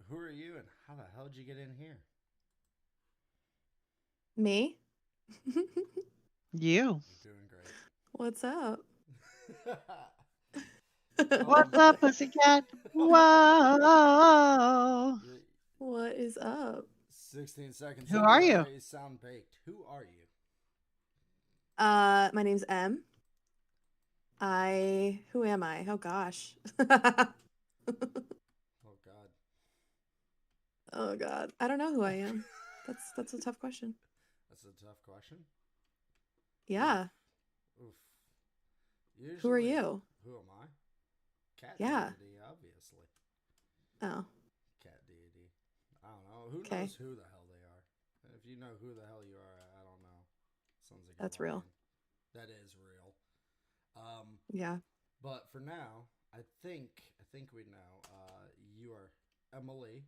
Who are you and how the hell did you get in here? Me? You. You're doing great. What's up? um, What's up, pussycat? Whoa. y- What is up? 16 seconds Who in, you are you? already sound baked. Who are you? My name's M. Who am I? Oh gosh. Oh, God. Oh God. I don't know who I am. That's a tough question. That's a tough question. Oof. Yeah. Oof. Who are Usually, you? who am I? Cat Yeah. deity, obviously. Oh, Cat deity. I don't know. Who okay. knows who the hell they are? If you know who the hell you are, I don't know. Sounds like you're That's real. lying. That is real. Um, Yeah. But for now, I think we know. You are Emily,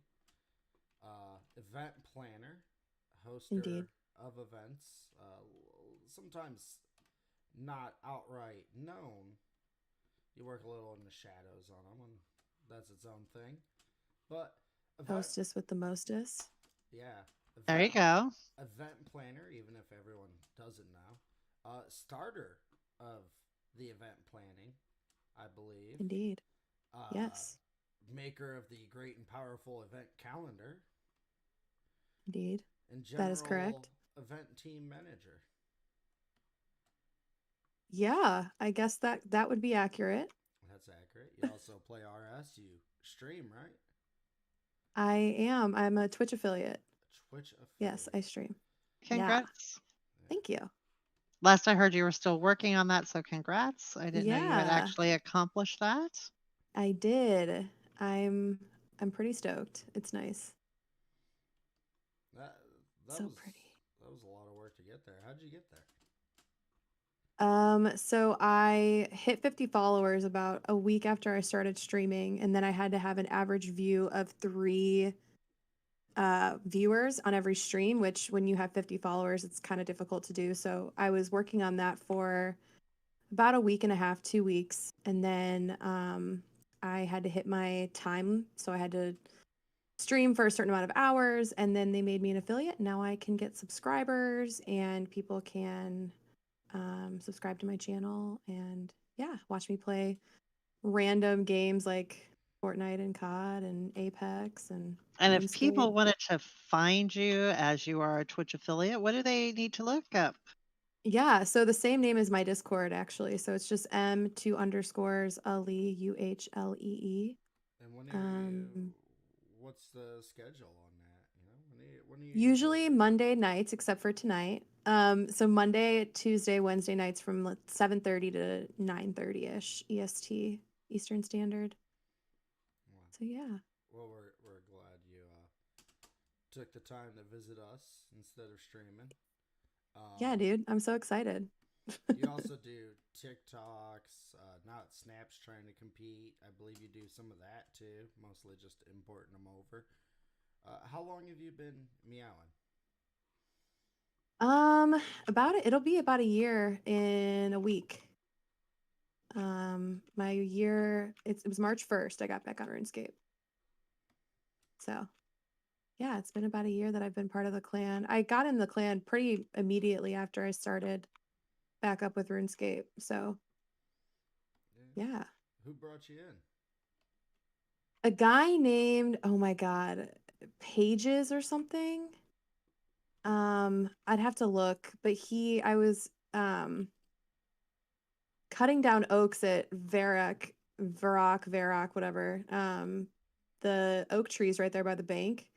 event planner, hoster Indeed. of events. Sometimes not outright known. You work a little in the shadows on them, and that's its own thing. But event, Hostess with the mostest. yeah, There you go. event planner. Even if everyone doesn't know, starter of the event planning, I believe. Indeed. uh, Yes. Maker of the great and powerful event calendar, Indeed. and That is general correct. event team manager. Yeah, I guess that would be accurate. That's accurate. You also play RS. You stream, right? I am. I'm a Twitch affiliate. Twitch Yes, I affiliate. stream. Yeah. Congrats. Yeah. Thank you. Last I heard, you were still working on that, so congrats. I didn't know you had Yeah. actually accomplished that. I did. I'm I'm pretty stoked. It's nice. That that So was pretty. that was a lot of work to get there. How'd you get there? So I hit 50 followers about a week after I started streaming, and then I had to have an average view of 3 viewers on every stream, which when you have 50 followers, it's kind of difficult to do. So I was working on that for about a week and a half, 2 weeks, and then I had to hit my time, so I had to stream for a certain amount of hours, and then they made me an affiliate. Now I can get subscribers and people can subscribe to my channel and yeah, watch me play random games like Fortnite and COD and Apex and And if RuneScape. people wanted to find you as you are a Twitch affiliate, what do they need to look up? Yeah, so the same name as my Discord actually. So it's just M2 underscores Ali UHLEE. And when are you? Um, What's the schedule on that? When are you usually Usually Monday nights, except for tonight. So Monday, Tuesday, Wednesday nights from 7:30 to 9:30 ish EST Eastern Standard. Well, So yeah. we're glad you took the time to visit us instead of streaming. Yeah, Um, dude, I'm so excited. you also do TikToks. Not Snap's trying to compete. I believe you do some of that too. Mostly just importing them over. How long have you been meowing? About it. It'll be about a year in a week. My year. It was March 1st. I got back on RuneScape. So yeah, it's been about a year that I've been part of the clan. I got in the clan pretty immediately after I started back up with RuneScape. So Yeah. yeah, Who brought you in? a guy named oh my god, Pages or something. I'd have to look, but I was cutting down oaks at Varrock, whatever. The oak trees right there by the bank.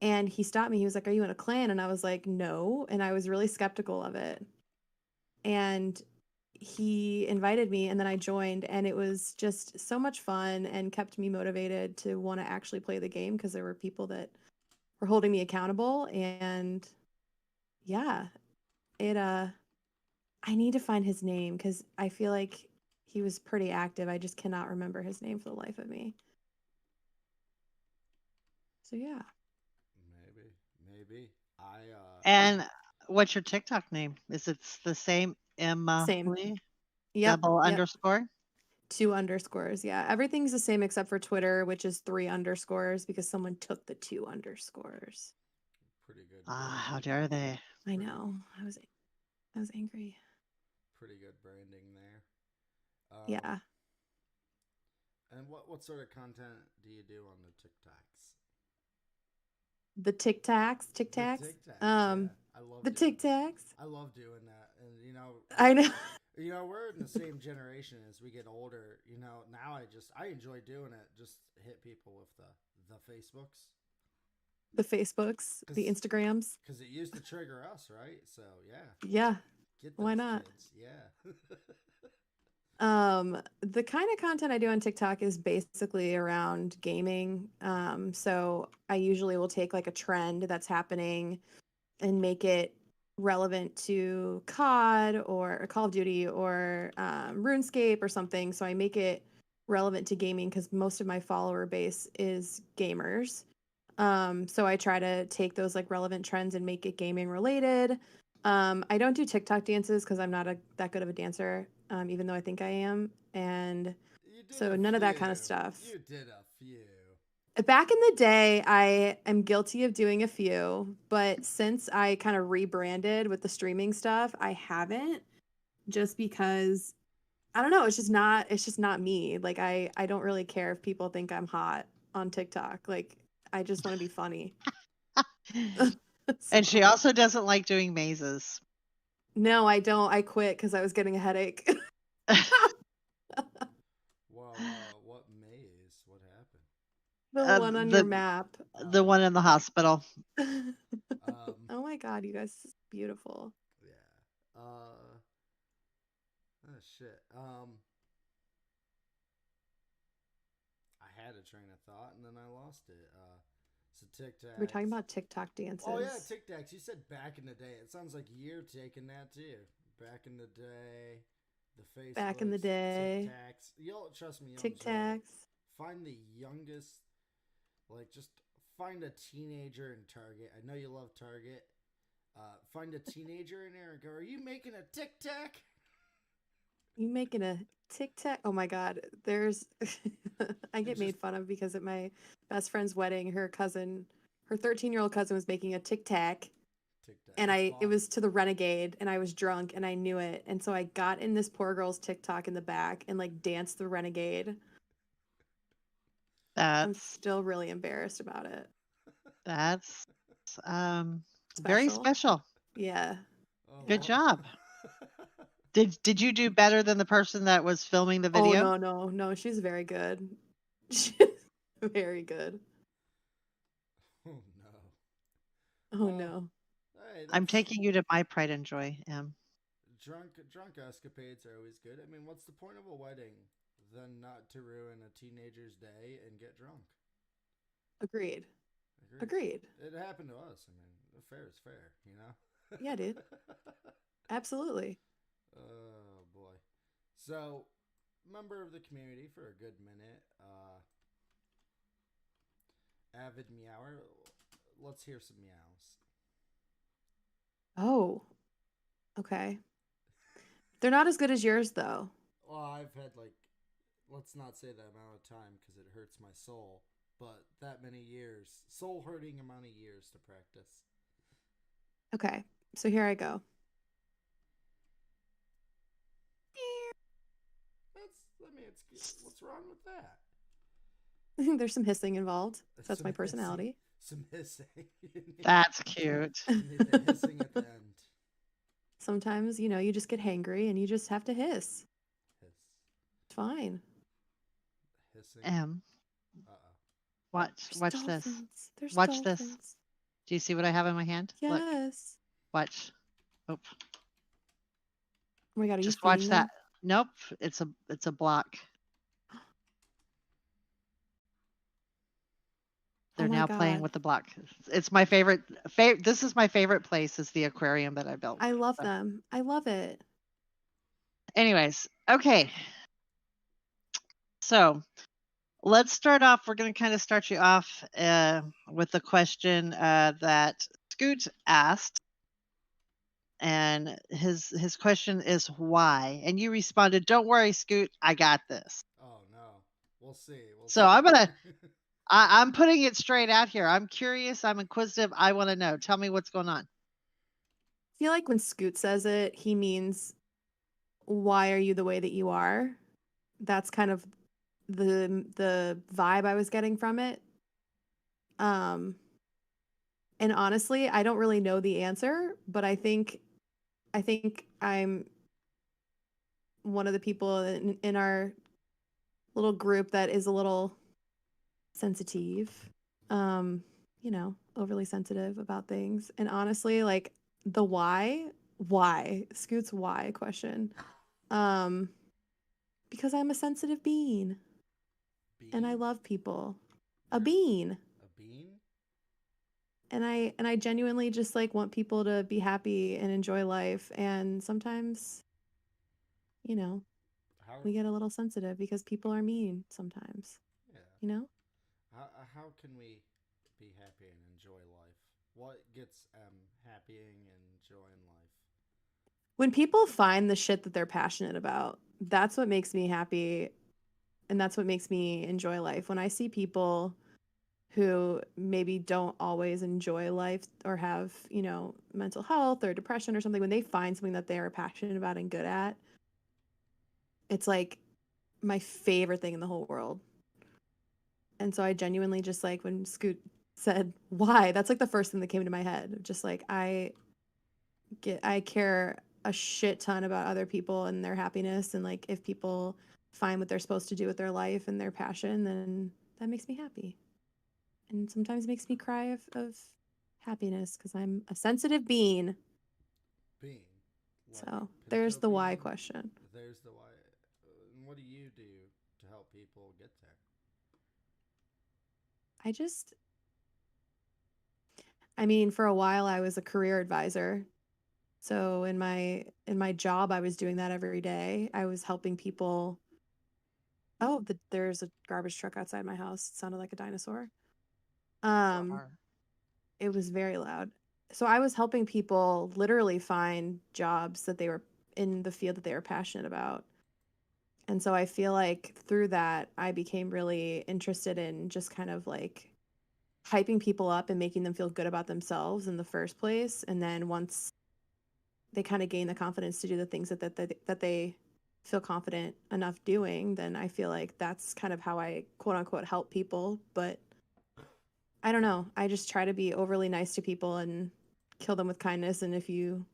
And he stopped me. He was like, "Are you in a clan?" And I was like, "No." And I was really skeptical of it. And he invited me, and then I joined, and it was just so much fun and kept me motivated to want to actually play the game because there were people that were holding me accountable. And yeah, it I need to find his name because I feel like he was pretty active. I just cannot remember his name for the life of me. So yeah, Maybe. I And what's your TikTok name? Is it the same same. Emily Yep, double yep. underscore? 2 underscores. Yeah. Everything's the same except for Twitter, which is 3 underscores because someone took the 2 underscores. Pretty good. How branding. dare they? I know. I was angry. Pretty good branding there. Yeah. And what sort of content do you do on the TikToks? The Tic Tacs. The TikToks. I love The doing Tic Tacs. that. I love doing that, and I know. we're in the same generation as we get older. Now I enjoy doing it. Just hit people with the Facebooks. The Facebooks, the Instagrams. Because it used to trigger us, right? So yeah. Yeah. Get Why not? Kids. Yeah. The kind of content I do on TikTok is basically around gaming. So I usually will take like a trend that's happening and make it relevant to COD or Call of Duty or RuneScape or something. So I make it relevant to gaming because most of my follower base is gamers. So I try to take those like relevant trends and make it gaming related. I don't do TikTok dances because I'm not that good of a dancer, even though I think I am. And so none of that kind of stuff. You did a few. Back in the day, I am guilty of doing a few, but since I kind of rebranded with the streaming stuff, I haven't, just because I don't know, it's just not me. Like I don't really care if people think I'm hot on TikTok. Like I just want to be funny. And she also doesn't like doing mazes. No, I don't. I quit because I was getting a headache. Wow, what maze? What happened? The one on your map. The one in the hospital. Oh my god, you guys, this is beautiful. Yeah. Oh shit. I had a train of thought and then I lost it. So TikTok. We're talking about TikTok dances. Oh yeah, TikToks. You said back in the day. It sounds like you're taking that too. Back in the day, the Facebook. Back in the day. TikToks. You'll trust me. TikToks. Find the youngest. Just find a teenager in Target. I know you love Target. Find a teenager in there and go, "Are you making a TikTok? You making a TikTok?" Oh my god, there's I get made fun of because at my best friend's wedding, her 13-year-old cousin was making a TikTok. And it was to the Renegade, and I was drunk and I knew it. And so I got in this poor girl's TikTok in the back and like danced the Renegade. I'm still really embarrassed about it. That's very special. Yeah. Good job. Did you do better than the person that was filming the video? Oh no, she's very good. She's very good. Oh no. Oh no. Hey, I'm taking you to my pride and joy, Em. Drunk escapades are always good. I mean, what's the point of a wedding than not to ruin a teenager's day and get drunk? Agreed. It happened to us. I mean, fair is fair, you know? Yeah, dude. Absolutely. Oh boy. So, member of the community for a good minute, avid meower. Let's hear some meows. Oh. Okay. They're not as good as yours though. Well, I've had let's not say that amount of time because it hurts my soul, but that many years, soul hurting amount of years to practice. Okay. So here I go. What's wrong with that? There's some hissing involved. That's my personality. Some hissing. That's cute. You need the hissing at the end. Sometimes, you just get hangry and you just have to hiss. It's fine. Hissing. Watch this. There's Watch dolphins. this. Do you see what I have in my hand? Yes. Look. Watch. Oh. Oh my god, are Just you watch feeding that. them? Nope. It's a block. They're now playing with the block. It's my favorite. This is my favorite place. Is the aquarium that I built. I love them. I love it. Anyways, okay. So let's start off. We're going to kind of start you off with the question that Scoot asked. and his question is why, and you responded, "Don't worry, Scoot, I got this." Oh no. We'll see. We'll So see. I'm putting it straight out here. I'm curious. I'm inquisitive. I want to know. Tell me what's going on. I feel like when Scoot says it, he means, why are you the way that you are? That's kind of the vibe I was getting from it. And honestly, I don't really know the answer, but I think I'm one of the people in our little group that is a little sensitive. Overly sensitive about things. And honestly, like the why, Scoot's why question. Because I'm a sensitive being and I Bean? love people. A You're bean. a bean? And I genuinely just like want people to be happy and enjoy life, and sometimes, you know, How? we get a little sensitive because people are mean sometimes, Yeah. you know? How can we be happy and enjoy life? What gets happy and enjoying life? When people find the shit that they're passionate about, that's what makes me happy, and that's what makes me enjoy life. When I see people who maybe don't always enjoy life or have, mental health or depression or something, when they find something that they are passionate about and good at, it's like my favorite thing in the whole world. And so I genuinely just like when Scoot said why, that's like the first thing that came to my head. Just like I care a shit ton about other people and their happiness, and like if people find what they're supposed to do with their life and their passion, then that makes me happy. And sometimes makes me cry of happiness because I'm a sensitive being. Bean. Like So there's pinto the why bean. question. There's the why. And what do you do to help people get there? I just, I mean, for a while I was a career advisor. So in my job, I was doing that every day. I was helping people. Oh, there's a garbage truck outside my house. It sounded like a dinosaur. Um, it was very loud. So I was helping people literally find jobs that they were in the field that they were passionate about. And so I feel like through that, I became really interested in just kind of like hyping people up and making them feel good about themselves in the first place. And then once they kind of gain the confidence to do the things that they feel confident enough doing, then I feel like that's kind of how I quote unquote help people. But I don't know. I just try to be overly nice to people and kill them with kindness. And if you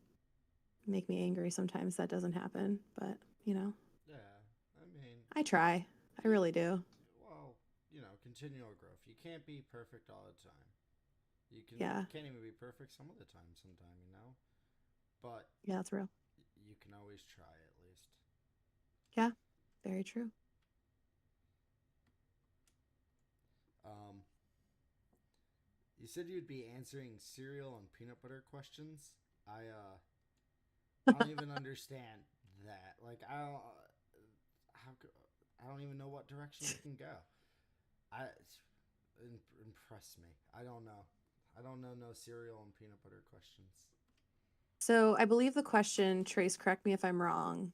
make me angry, sometimes that doesn't happen. But, Yeah. I mean, I try. I really do. well, continual growth. You can't be perfect all the time. Yeah. Can't even be perfect some of the time. But Yeah, that's real. you can always try at least. Yeah. Very true. Um, you said you'd be answering cereal and peanut butter questions. I don't even understand that. Like I don't even know what direction you can go. I impress me. I don't know. I don't know no cereal and peanut butter questions. So I believe the question, Trace, correct me if I'm wrong.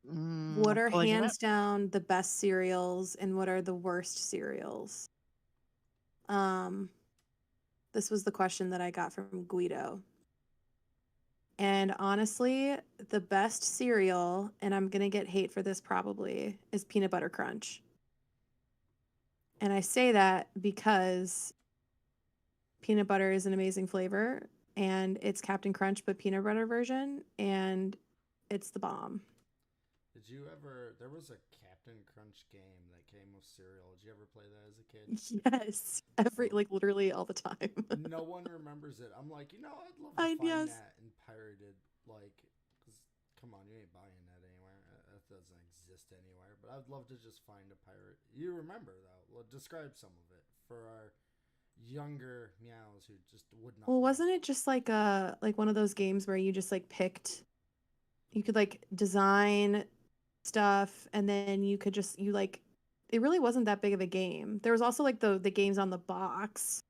What I'm are pulling it up. hands down the best cereals and what are the worst cereals? Um, this was the question that I got from Guido. And honestly, the best cereal, and I'm going to get hate for this probably, is peanut butter crunch. And I say that because peanut butter is an amazing flavor and it's Captain Crunch but peanut butter version, and it's the bomb. Did you ever? There was a Captain Crunch game that came with cereal. Did you ever play that as a kid? Yes, like literally all the time. No one remembers it. I'm like, I'd love to find Yes. that in pirated, like, cause come on, you ain't buying that anywhere. That doesn't exist anywhere. But I'd love to just find a pirate. You remember though? Well, describe some of it for our younger meows who just would not. Well, know. wasn't it just like one of those games where you just like picked, you could like design stuff and then you could just it really wasn't that big of a game. There was also like the games on the box.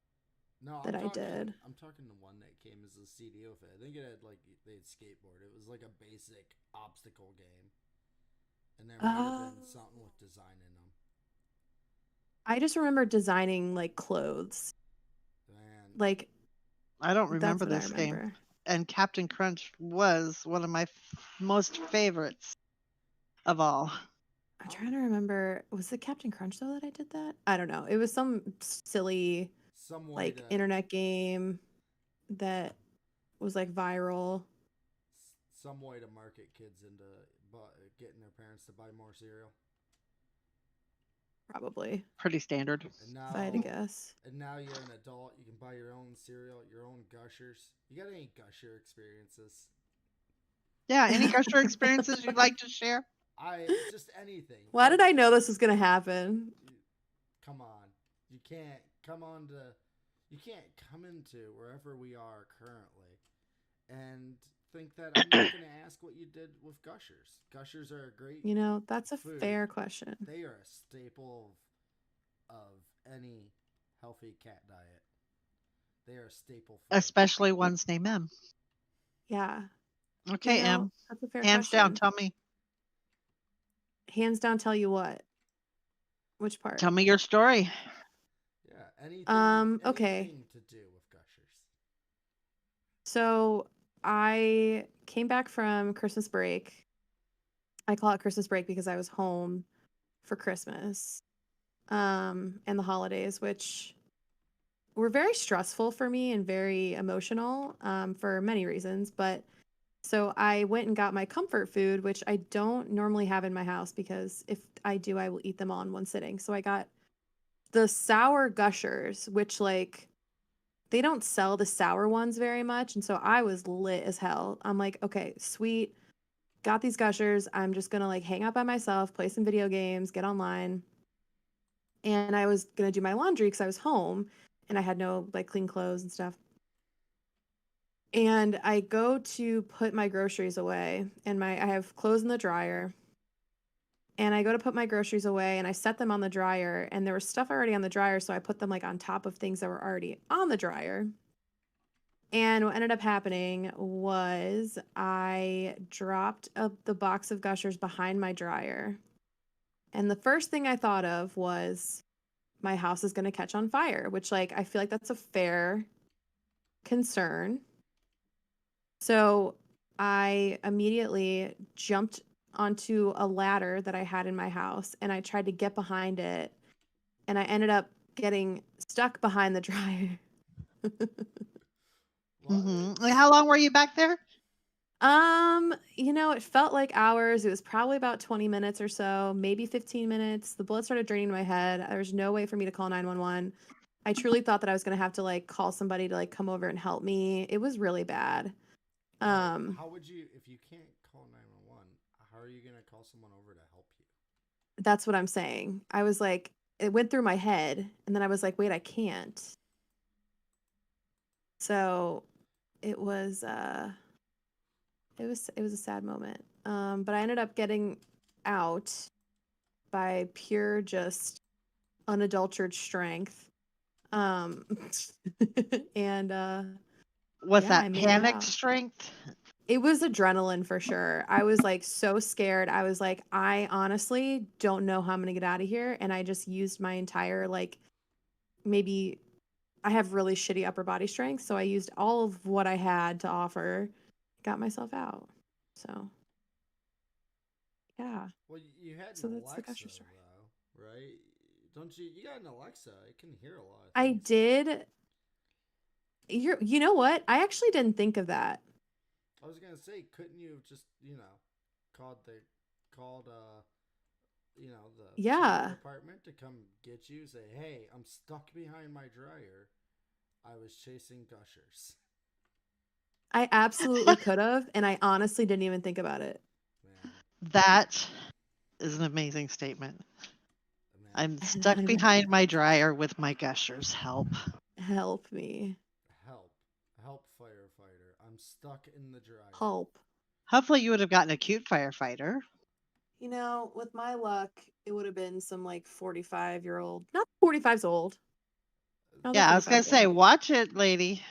No, that I did. I'm talking the one that came as a CD with it. I think it had like they had skateboard. It was like a basic obstacle game, and there might have been something with design in them. I just remember designing like clothes. Man, Like I don't that's remember what I this game. remember. And Captain Crunch was one of my most favorites of all. I'm trying to remember. Was it Captain Crunch though that I did that? I don't know. It was some silly some way like to internet game that was like viral. some way to market kids into getting their parents to buy more cereal. Probably, Pretty standard. And if I had to guess. and now you're an adult. You can buy your own cereal, your own Gushers. You got any Gusher experiences? Yeah, any Gusher experiences you'd like to share? Just anything. Why did I know this was gonna happen? Come on, you can't you can't come into wherever we are currently and think that I'm not going to ask what you did with Gushers. Gushers are a great. You know, that's a food. fair question. They are a staple of any healthy cat diet. They are a staple food. Especially ones named M. Yeah. Okay, You know, M. that's a fair Hands question. down, tell me. Hands down, tell you what? Which part? Tell me your story. Yeah, anything okay. to do with Gushers. So I came back from Christmas break. I call it Christmas break because I was home for Christmas and the holidays, which were very stressful for me and very emotional for many reasons. But so I went and got my comfort food, which I don't normally have in my house because if I do, I will eat them all in one sitting. So I got the sour Gushers, which like they don't sell the sour ones very much. And so I was lit as hell. I'm like, okay, sweet. Got these Gushers. I'm just going to like hang out by myself, play some video games, get online. And I was going to do my laundry because I was home and I had no like clean clothes and stuff. And I go to put my groceries away and I have clothes in the dryer. And I go to put my groceries away and I set them on the dryer and there was stuff already on the dryer. So I put them like on top of things that were already on the dryer. And what ended up happening was I dropped the box of Gushers behind my dryer. And the first thing I thought of was my house is going to catch on fire, which like I feel like that's a fair concern. So I immediately jumped onto a ladder that I had in my house and I tried to get behind it and I ended up getting stuck behind the dryer. How long were you back there? You know, it felt like hours. It was probably about 20 minutes or so, maybe 15 minutes. The blood started draining my head. There was no way for me to call 911. I truly thought that I was going to have to like call somebody to like come over and help me. It was really bad. How would you, if you can't call 911, how are you going to call someone over to help you? That's what I'm saying. I was like, it went through my head and then I was like, wait, I can't. So it was a sad moment. But I ended up getting out by pure just unadulterated strength. And Was yeah, that panic strength? It was adrenaline for sure. I was like so scared. I was like, I honestly don't know how I'm gonna get out of here. And I just used my entire like maybe I have really shitty upper body strength, so I used all of what I had to offer, got myself out. So yeah. Well, you had So an that's the Alexa, Gusher story. though, right? Don't you? You got an Alexa. It can hear a lot of I things. did. You know what? I actually didn't think of that. I was gonna say, couldn't you have just called the Yeah. fire department to come get you? Say, hey, I'm stuck behind my dryer. I was chasing Gushers. I absolutely could have, and I honestly didn't even think about it. Man, That is an amazing statement. man. I'm stuck behind my dryer with my Gushers. Help. Help me. Help, firefighter. I'm stuck in the dryer. Help. Hopefully you would have gotten a cute firefighter. You know, with my luck, it would have been some like 45-year-old. Not 45's old. Oh, they're Yeah, I was gonna 45 say, good. watch it, lady.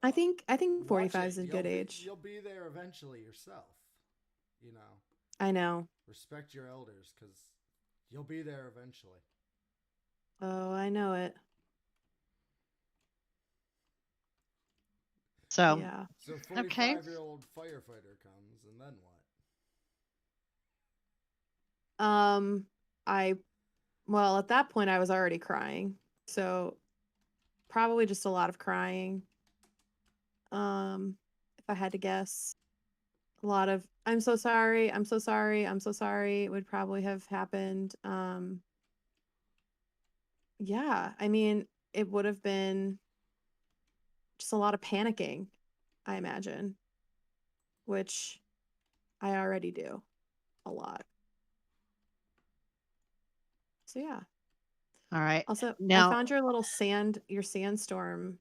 I think Watch 45 it. is a good age. You'll be there eventually yourself. You know, I know. respect your elders because you'll be there eventually. Oh, I know it. So, Yeah. So okay. 45-year-old firefighter comes, and then what? I well, at that point I was already crying. So, probably just a lot of crying. If I had to guess, a lot of I'm so sorry, I'm so sorry, I'm so sorry would probably have happened. Yeah, I mean, it would have been just a lot of panicking, I imagine, which I already do a lot. So yeah. All right. Also, I Now, found your sandstorm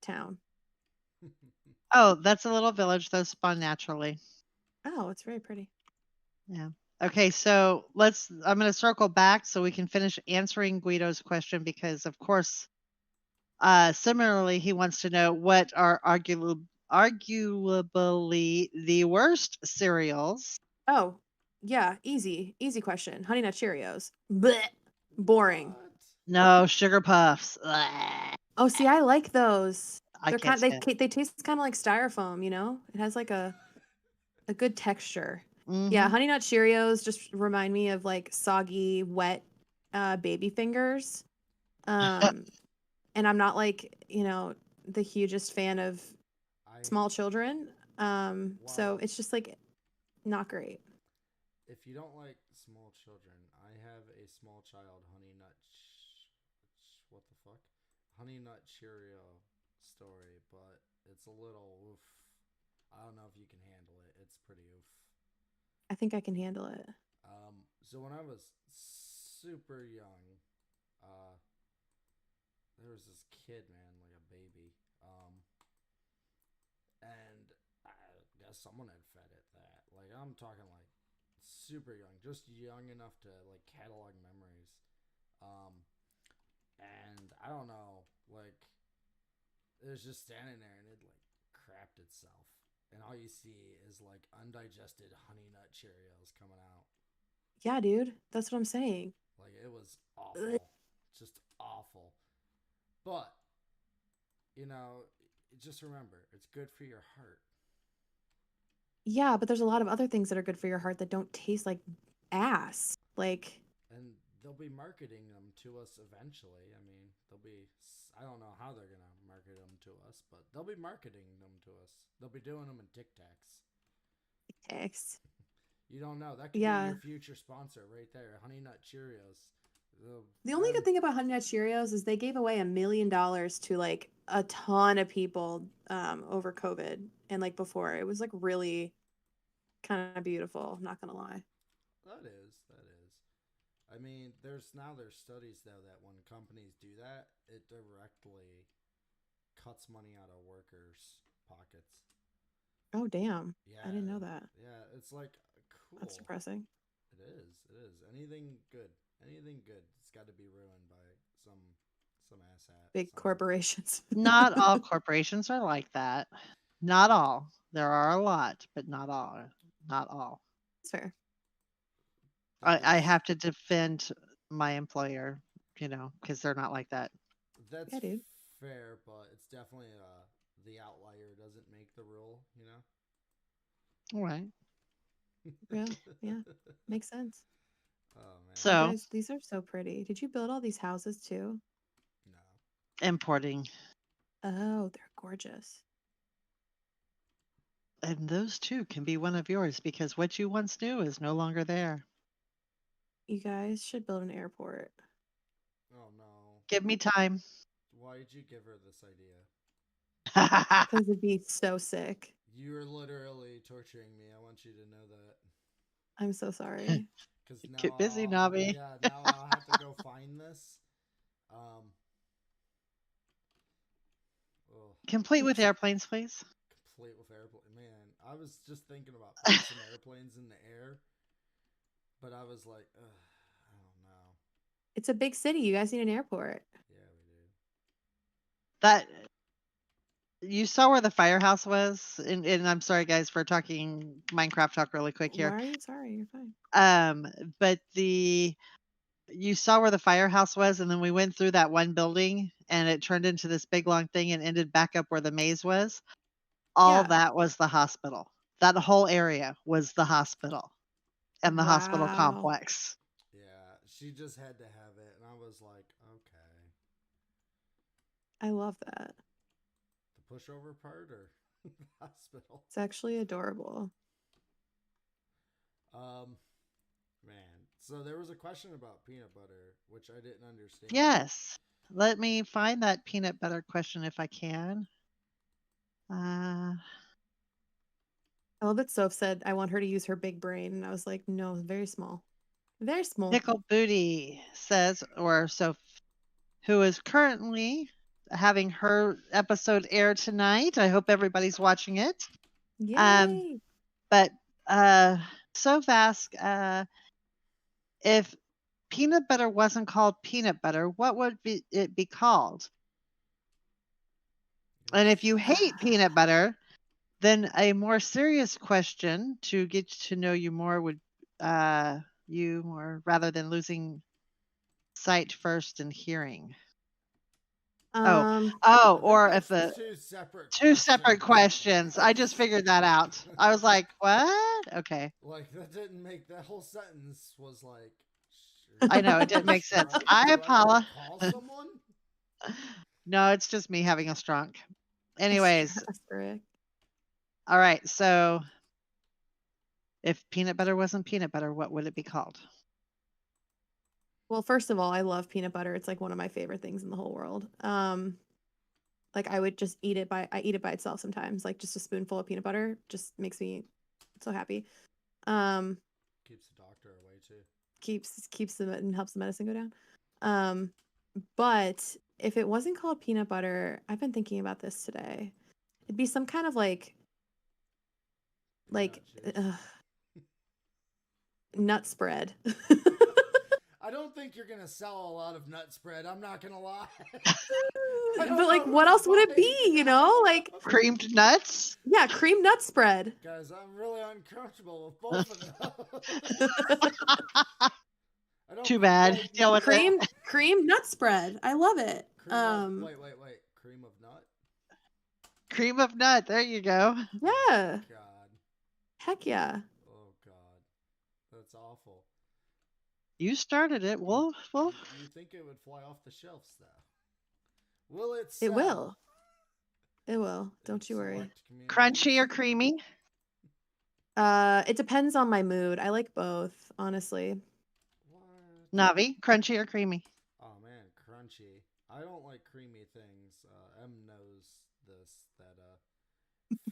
town. oh, that's a little village that spawned naturally. Oh, it's very pretty. Yeah. Okay, so I'm going to circle back so we can finish answering Guido's question because, of course, similarly, he wants to know what are arguably the worst cereals. Oh, yeah, easy question. Honey Nut Cheerios. Blech. Boring. What? No, Sugar Puffs. Bleh. Oh, see, I like those. I They're can't kind stand. they taste kind of like styrofoam, you know? It has like a good texture. Yeah, Mm-hmm. Honey Nut Cheerios just remind me of like soggy, wet baby fingers. Um and I'm not like, the hugest fan of I small children. So Wow. it's just like not great. If you don't like small children, I have a small child honey nut. What the fuck? Honey nut Cheerio story, but it's a little oof. I don't know if you can handle it. It's pretty oof. I think I can handle it. So when I was super young, uh, there was this kid, man, like a baby, and I guess someone had fed it that. Like I'm talking like super young, just young enough to like catalog memories. Um, and I don't know, like it was just standing there and it like crapped itself, and all you see is like undigested honey nut Cheerios coming out. Yeah, dude. That's what I'm saying. Like it was Ugh. awful, just awful. But you know, just remember, it's good for your heart. Yeah, but there's a lot of other things that are good for your heart that don't taste like ass. Like, And they'll be marketing them to us eventually. I mean, they'll be. I don't know how they're gonna market them to us, but they'll be marketing them to us. They'll be doing them in Tic Tacs. X. You don't know. That could be Yeah. your future sponsor right there. Honey Nut Cheerios. The only good thing about Honey Nut Cheerios is they gave away $1 million to like a ton of people over COVID and like before. It was like really kind of beautiful, not gonna lie. That is. I mean, there's studies though that when companies do that, it directly cuts money out of workers' pockets. Oh damn. Yeah, I didn't know that. yeah, it's like cool. That's depressing. It is. It is. Anything good, it's got to be ruined by some asshat. Big Some, corporations. Not all corporations are like that. Not all. There are a lot, but not all. Not all. That's fair. I have to defend my employer, because they're not like that. That's Yeah, dude. fair, but it's definitely the outlier doesn't make the rule. All right. Yeah. Makes sense. Oh man. You So, guys, these are so pretty. Did you build all these houses too? No. importing. Oh, they're gorgeous. And those too can be one of yours because what you once knew is no longer there. You guys should build an airport. Oh no. Give me time. Why did you give her this idea? Because it'd be so sick. You're literally torturing me. I want you to know that. I'm so sorry. Because now Get busy, I'll, Navi. yeah, now I'll have to go find this. Complete with airplanes, please. Complete with airplane. Man, I was just thinking about putting some airplanes in the air, but I was like, I don't know. It's a big city. You guys need an airport. Yeah, we that you saw where the firehouse was, and I'm sorry guys for talking Minecraft talk really quick Why here. are you sorry? You're fine. But you saw where the firehouse was, and then we went through that one building, and it turned into this big long thing and ended back up where the maze was. All Yeah. that was the hospital. That whole area was the hospital and the hospital Wow. complex. Yeah, she just had to have it, and I was like, okay. I love that. The pushover part or the hospital? It's actually adorable. Man. So there was a question about peanut butter, which I didn't understand. Yes. Let me find that peanut butter question if I can. I love that Soph said, I want her to use her big brain. And I was like, no, very small. Very small. Nickel Booty says, or so, who is currently having her episode air tonight. I hope everybody's watching it. Yay. But Soph asked, if peanut butter wasn't called peanut butter, what would it be called? And if you hate peanut butter, then a more serious question to get to know you more would you more rather than losing sight first and hearing. Or if the two separate questions. I just figured that out. I was like, what? Okay. Like that didn't make that whole sentence was like. I know it didn't make sense. I apologize. Call someone? No, it's just me having a stroke. Anyways, Correct. all right. So, if peanut butter wasn't peanut butter, what would it be called? Well, first of all, I love peanut butter. It's like one of my favorite things in the whole world. Like I would just eat it by itself sometimes. Like just a spoonful of peanut butter just makes me so happy. Keeps the doctor away too. Keeps the and helps the medicine go down. But if it wasn't called peanut butter, I've been thinking about this today. It'd be some kind of like nut spread. I don't think you're gonna sell a lot of nut spread. I'm not gonna lie. But like, what else would it be? You know, like creamed nuts. Yeah, cream nut spread. Guys, I'm really uncomfortable with both of them. Too bad. Deal with cream nut spread. I love it. Wait. Cream of nut. Cream of nut. There you go. Yeah. God. Heck yeah. Oh God, that's awful. You started it. Well. You think it would fly off the shelves, though? Will it? Sell? It will. It will. Don't you worry. Crunchy or creamy? It depends on my mood. I like both, honestly. What? Navi, crunchy or creamy? Oh man, crunchy. I don't like creamy things. M knows this, that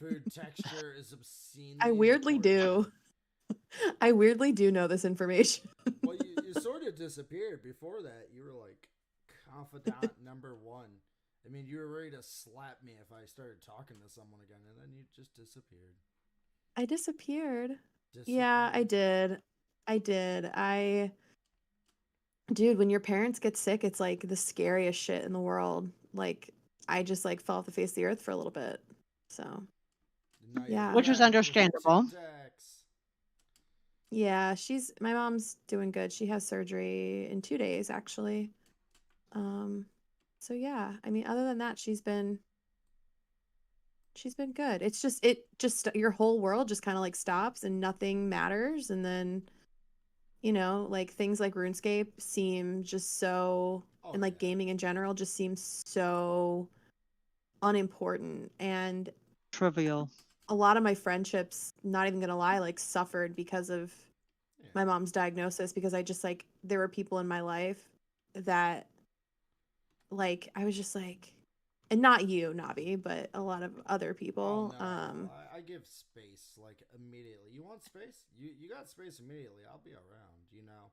food texture is obscene. I weirdly do. I weirdly do know this information. Well, you sort of disappeared before that. You were like confidant number one. I mean, you were ready to slap me if I started talking to someone again, and then you just disappeared. I disappeared. Yeah, I did. Dude, when your parents get sick, it's like the scariest shit in the world. Like, I just like fell off the face of the earth for a little bit. So, yeah. Which was understandable. Yeah, my mom's doing good. She has surgery in 2 days, actually. So yeah, I mean, other than that, she's been good. It's just your whole world just kind of like stops and nothing matters, and then like things like RuneScape seem just so and like gaming in general just seems so unimportant and trivial. A lot of my friendships, not even gonna lie, like suffered because of my mom's diagnosis, because I just like there were people in my life that like I was just like, and not you, Navi, but a lot of other people. Oh, no. I give space like immediately. You want space? You got space immediately. I'll be around,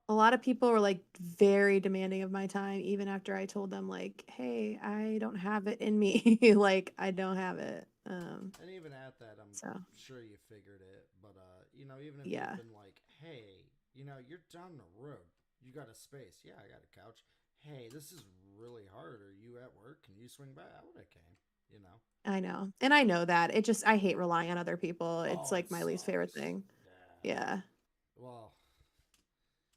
A lot of people were like very demanding of my time, even after I told them like, hey, I don't have it in me. Like I don't have it. And even at that, I'm sure you figured it. But even if you've been like, hey, you're down the road. You got a space. Yeah, I got a couch. Hey, this is really hard, or you at work, can you swing by? I would have came, you know. I know. And I know that. It just I hate relying on other people. It's Oh, it like my least favorite sucks. thing. Yeah. Yeah. Well,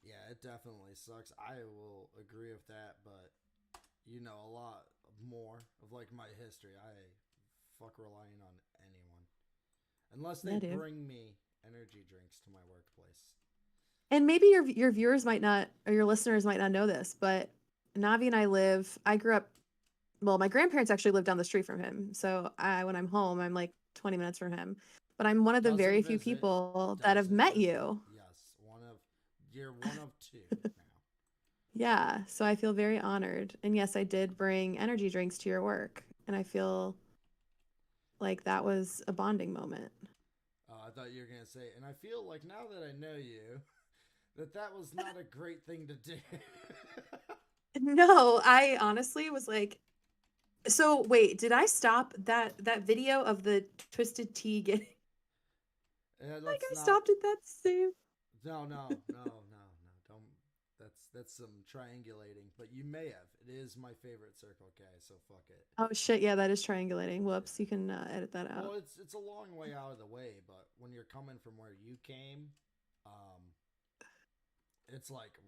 yeah, it definitely sucks. I will agree with that, but you know a lot more of like my history. I fuck relying on anyone unless they Yeah, dude. bring me energy drinks to my workplace. And maybe your viewers might not or your listeners might not know this, but Navi and I grew up well, my grandparents actually lived down the street from him. So when I'm home, I'm like 20 minutes from him. But I'm one of the very Doesn't few visit. people that have Doesn't met visit. you. Yes, you're one of two now. Yeah, so I feel very honored. And yes, I did bring energy drinks to your work, and I feel like that was a bonding moment. I thought you were gonna say, and I feel like now that I know you, that was not a great thing to do. No, I honestly was like, so wait, did I stop that video of the twisted tea getting like I Let's not. stopped at that same? No. Don't. That's some triangulating, but you may have. It is my favorite Circle K, so fuck it. Oh shit, yeah, that is triangulating. Whoops, you can edit that out. Well, it's a long way out of the way, but when you're coming from where you came, it's like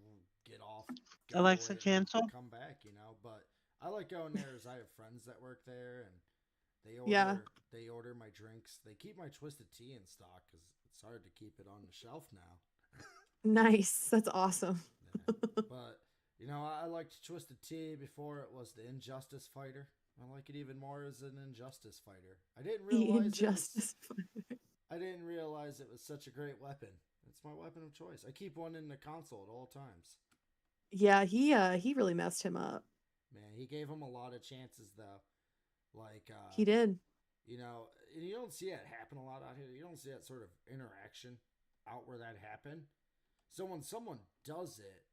get off. Go Alexa, to it, cancel. come back, you know. But I like going there as I have friends that work there, and Yeah. they order my drinks. They keep my twisted tea in stock because it's hard to keep it on the shelf now. Nice. That's awesome. Yeah. But you know, I liked twisted tea before it was the Injustice Fighter. I like it even more as an Injustice Fighter. I didn't The realize injustice. I didn't realize it was such a great weapon. It's my weapon of choice. I keep one in the console at all times. Yeah, he really messed him up. Man, he gave him a lot of chances though. Like He did. you know, and you don't see that happen a lot out here. You don't see that sort of interaction out where that happened. So when someone does it,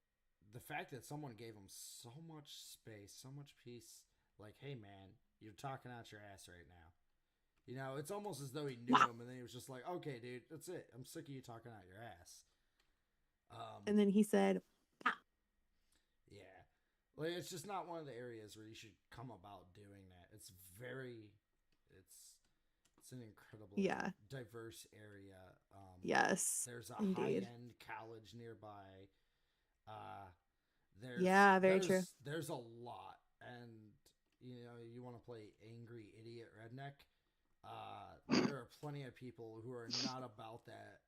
the fact that someone gave him so much space, so much peace, like, hey man, you're talking out your ass right now. You know, it's almost as though he knew him, and then he was just like, okay, dude, that's it. I'm sick of you talking out your ass. And then he said, "Ah." Yeah. Like, it's just not one of the areas where you should come about doing that. It's an incredibly Yeah. diverse area. Yes. There's a Indeed. high-end college nearby. Yeah, very true. There's a lot, and you know, you want to play angry idiot redneck. There are plenty of people who are not about that,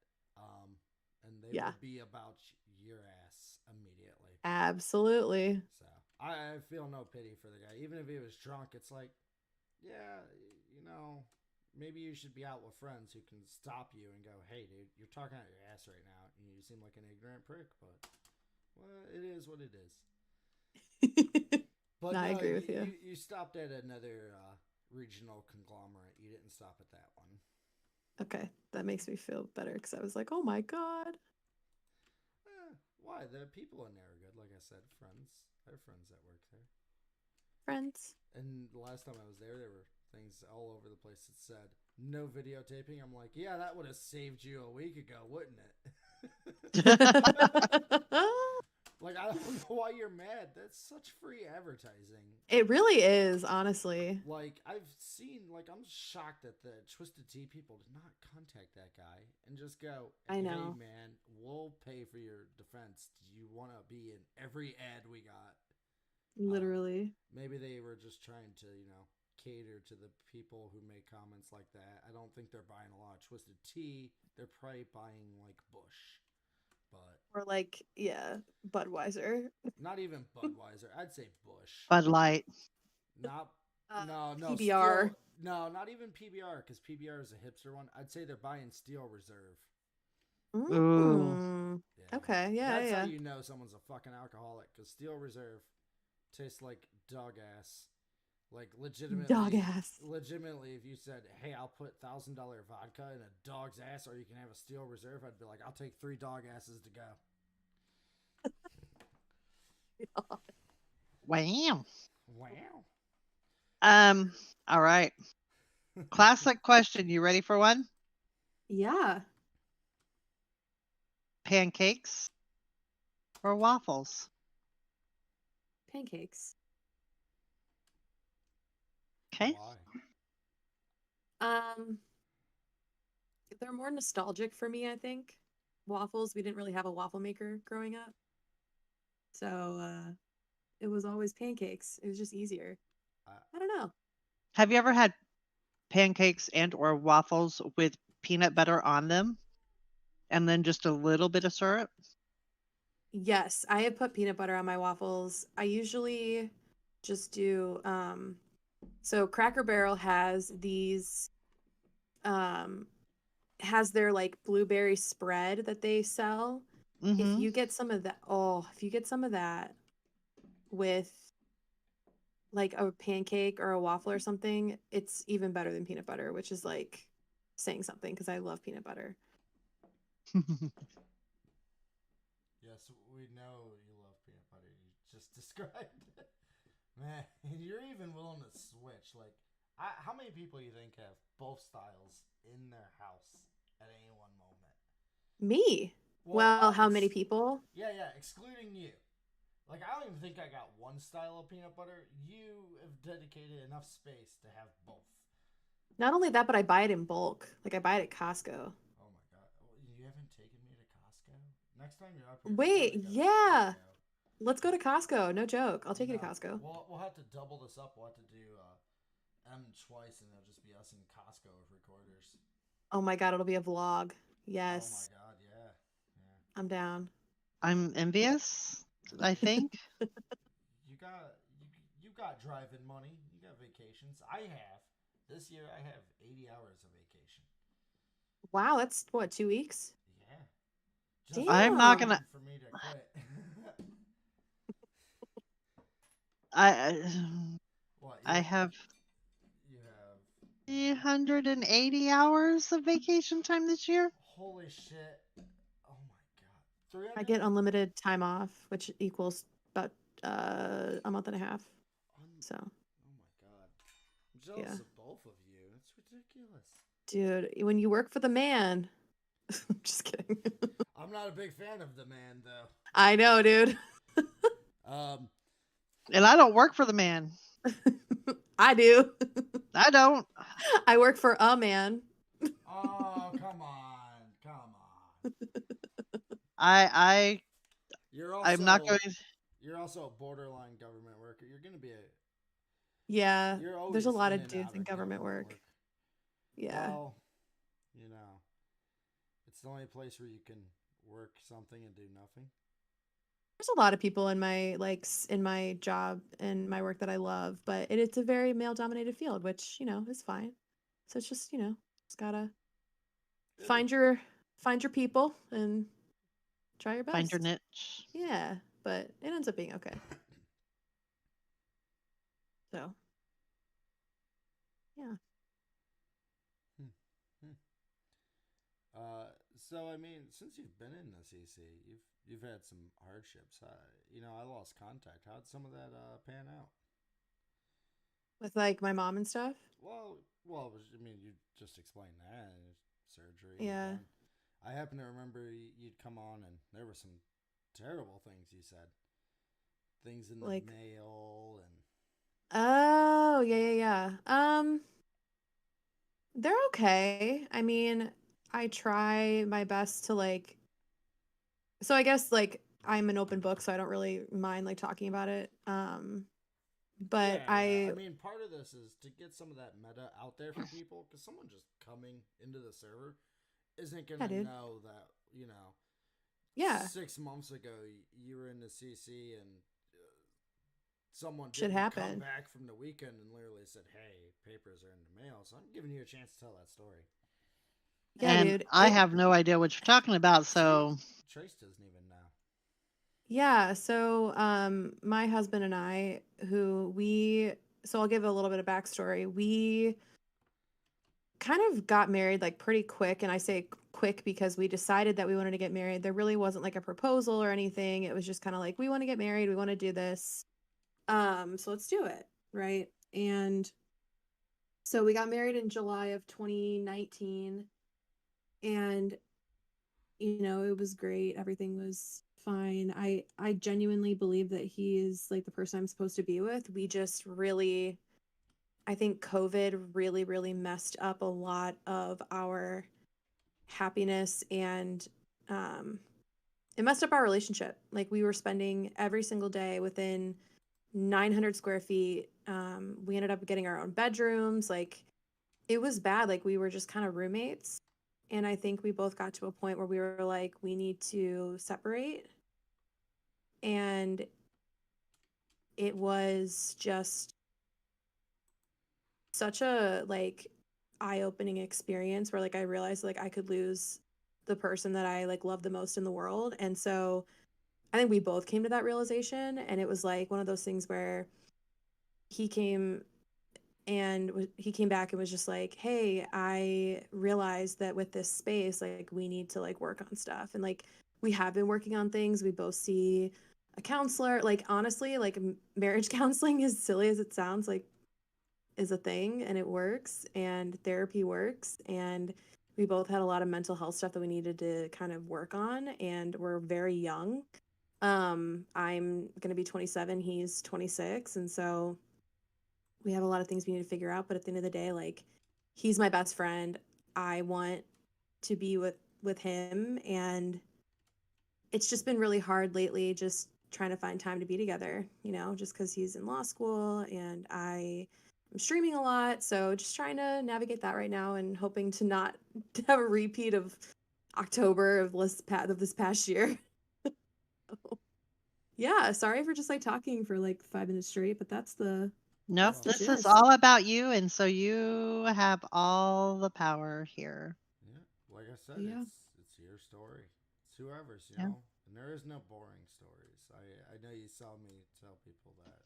and they Yeah. will be about your ass immediately. Absolutely. So I feel no pity for the guy, even if he was drunk. It's like, yeah, you know, maybe you should be out with friends who can stop you and go, hey, dude, you're talking out your ass right now, and you seem like an ignorant prick, but well, it is what it is. But No, I no, agree with you. You stopped at another regional conglomerate. You didn't stop at that one. Okay, that makes me feel better because I was like, oh my god. Why? The people in there are good. Like I said, friends. I have friends that work there. Friends. And the last time I was there were things all over the place that said no videotaping. I'm like, yeah, that would have saved you a week ago, wouldn't it? Like, I don't know why you're mad. That's such free advertising. It really is, honestly. Like, I've seen, like, I'm shocked that the Twisted Tea people did not contact that guy and just go, I know. hey, man, we'll pay for your defense. Do you want to be in every ad we got? Literally. Maybe they were just trying to, you know, cater to the people who make comments like that. I don't think they're buying a lot of Twisted Tea. They're probably buying, like, Bush. But Or like, yeah, Budweiser. not even Budweiser. I'd say Bush. Bud Light. Not no PBR. No, not even PBR, because PBR is a hipster one. I'd say they're buying Steel Reserve. Mm. Yeah. Okay, yeah, That's yeah. how you know someone's a fucking alcoholic, because Steel Reserve tastes like dog ass. Like, legitimately. Dog ass. Legitimately, if you said, hey, I'll put $1,000 vodka in a dog's ass, or you can have a Steel Reserve, I'd be like, I'll take 3 dog asses to go. Wow. Wow. All right. Classic question. You ready for one? Yeah. Pancakes or waffles? Pancakes. Okay. Why? Um, they're more nostalgic for me, I think. Waffles, we didn't really have a waffle maker growing up. So, it was always pancakes. It was just easier. I, I don't know. Have you ever had pancakes and or waffles with peanut butter on them and then just a little bit of syrup? Yes, I have put peanut butter on my waffles. I usually just do so Cracker Barrel has these um has their like blueberry spread that they sell. If Mm-hmm. you get some of that, if you get some of that with like a pancake or a waffle or something, it's even better than peanut butter, which is like saying something because I love peanut butter. yes, we know you love peanut butter. You just described it. Man, you're even willing to switch. Like, how many people you think have both styles in their house at any one moment? Me? Well, Well, how many people? yeah, excluding you. Like, I don't even think I got one style of peanut butter. You have dedicated enough space to have both. Not only that, but I buy it in bulk. Like I buy it at Costco. Oh my god, you haven't taken me to Costco. Next time you're up here, we Wait, gotta go to yeah. Costco. Let's go to Costco. No joke. I'll take you to No, Costco. we'll have to double this up. We'll have to do M twice, and it'll just be us in Costco with recorders. Oh my God, it'll be a vlog. Oh my Yes, god, yeah, yeah. I'm down. I'm envious, I think. You got driving money. You got vacations. I have this year. I have 80 hours of vacation. Wow, that's what, 2 weeks? Yeah, just I'm not Damn. gonna for me to quit. I What I have you have? 380 hours of vacation time this year. Holy shit! Oh my god, I 300. get unlimited time off, which equals about a month and a half. So, Oh my god, I'm jealous yeah. of both of you. It's ridiculous. Dude, when you work for the man. Just kidding. I'm not a big fan of the man though. I know, dude. Um, And I don't work for the man. I do. I don't. I work for a man. oh come on, come on. I You're I'm not also going. you're also a borderline government worker. You're gonna be a Yeah, you're there's always a lot in of and dudes out in of government work. Yeah. Well, you know, it's the only place where you can work something and do nothing. There's a lot of people in my in my job and my work that I love, but it's a very male dominated field, which, is fine. So it's just, just gotta find your people and try your Find your best. niche. Yeah, but it ends up being okay. So, yeah. So I mean, since you've been in the CC, you've had some hardships. I lost contact. How'd some of that pan out? With like my mom and stuff. Well, I mean, you just explained that surgery. Yeah. And I happen to remember you'd come on, and there were some terrible things you said. Things in the Like, mail and oh, yeah. They're okay. I mean, I try my best to so I guess I'm an open book, so I don't really mind like talking about it. But yeah. I mean, part of this is to get some of that meta out there for people, because someone just coming into the server isn't gonna dude. know that Yeah. 6 months ago you were in the CC and someone Shit didn't come happened. back from the weekend and literally said, "Hey, papers are in the mail." So I'm giving you a chance to tell that story. Yeah, And dude. I have no idea what you're talking about. So Trace doesn't even know. Yeah, so my husband and I, so I'll give a little bit of backstory. We kind of got married like pretty quick, and I say quick because we decided that we wanted to get married. There really wasn't like a proposal or anything. It was just kind of like, we want to get married, we want to do this. So let's do it, right? And so we got married in July of 2019, and it was great. Everything was fine. I genuinely believe that he is like the person I'm supposed to be with. We just really I think COVID really, really messed up a lot of our happiness, and it messed up our relationship. Like, we were spending every single day within 900 square feet. We ended up getting our own bedrooms. Like, it was bad. Like, we were just kind of roommates. And I think we both got to a point where we were like, we need to separate. And it was just such a like eye-opening experience where like I realized like I could lose the person that I like love the most in the world. And so I think we both came to that realization, and it was like one of those things where he came he came back and was just like, hey, I realized that with this space, like, we need to like work on stuff. And like, we have been working on things. We both see a counselor. Like, honestly, like, marriage counseling, as silly as it sounds, like, is a thing, and it works, and therapy works. And we both had a lot of mental health stuff that we needed to kind of work on, and we're very young. I'm going to be 27, he's 26, and so we have a lot of things we need to figure out. But at the end of the day, like, he's my best friend. I want to be with him, and it's just been really hard lately, just trying to find time to be together, you know, just because he's in law school and I'm streaming a lot. So just trying to navigate that right now, and hoping to not have a repeat of October of this past year. Yeah, sorry for just like talking for like 5 minutes straight, but that's the Nope, the this is gist. all about you, and so you have all the power here. Yeah, like I said, Yeah. it's your story. It's whoever's, you Yeah. know. And there is no boring stories. I know you saw me tell people that.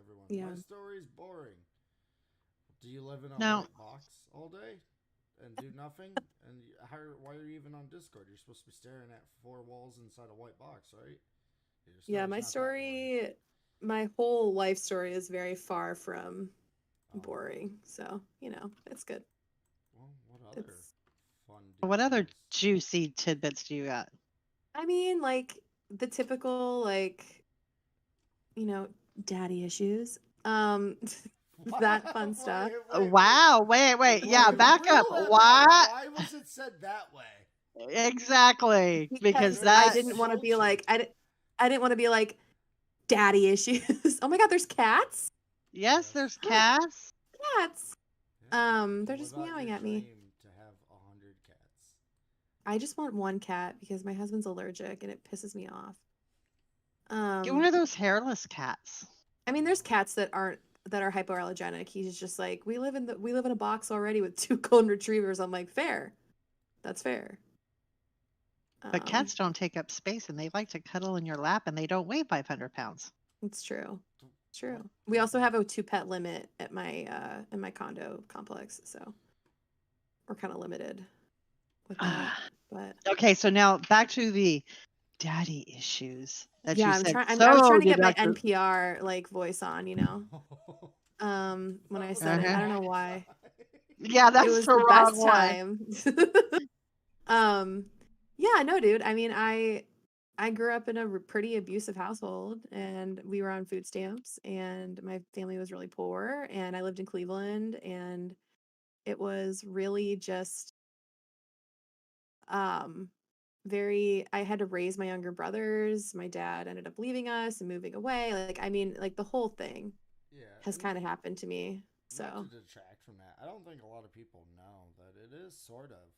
Everyone, Yeah. my story's boring. Do you live in a No. white box all day and do nothing? And why are you even on Discord? You're supposed to be staring at four walls inside a white box, right? Yeah, my story, my whole life story is very far from boring. So, you know, it's good. Well, what other fun? What other doozies? juicy tidbits do you got? I mean, like, the typical, like, you know, daddy issues. That fun stuff. Wow, wait. Yeah, back up. What? Why was it said that way? Exactly. Because Because that I didn't want to be like, I didn't want to be like, daddy issues. Oh my God, there's cats? Yes, there's cats. Cats. Yeah. They're What just about meowing your at me. dream to have 100 cats? I just want one cat because my husband's allergic and it pisses me off. Get one of those hairless cats. I mean, there's cats that are hypoallergenic. He's just like, we live in a box already with 2 golden retrievers. I'm like, fair. That's fair. But cats don't take up space, and they like to cuddle in your lap, and they don't weigh 500 pounds. It's true. It's true. We also have a 2-pet limit at my in my condo complex, so we're kind of limited with that. But Okay, so now back to the daddy issues that yeah, you I'm said. trying. So I was trying to get my deductive. NPR like voice on, you know. When I said it, I don't know why. Yeah, that's It was the the wrong best one. time. Yeah, no, dude. I mean, I grew up in a pretty abusive household, and we were on food stamps, and my family was really poor, and I lived in Cleveland, and it was really just I had to raise my younger brothers. My dad ended up leaving us and moving away. Like, I mean, like, the whole thing has kind of happened to me. So not to detract from that, I don't think a lot of people know that it is sort of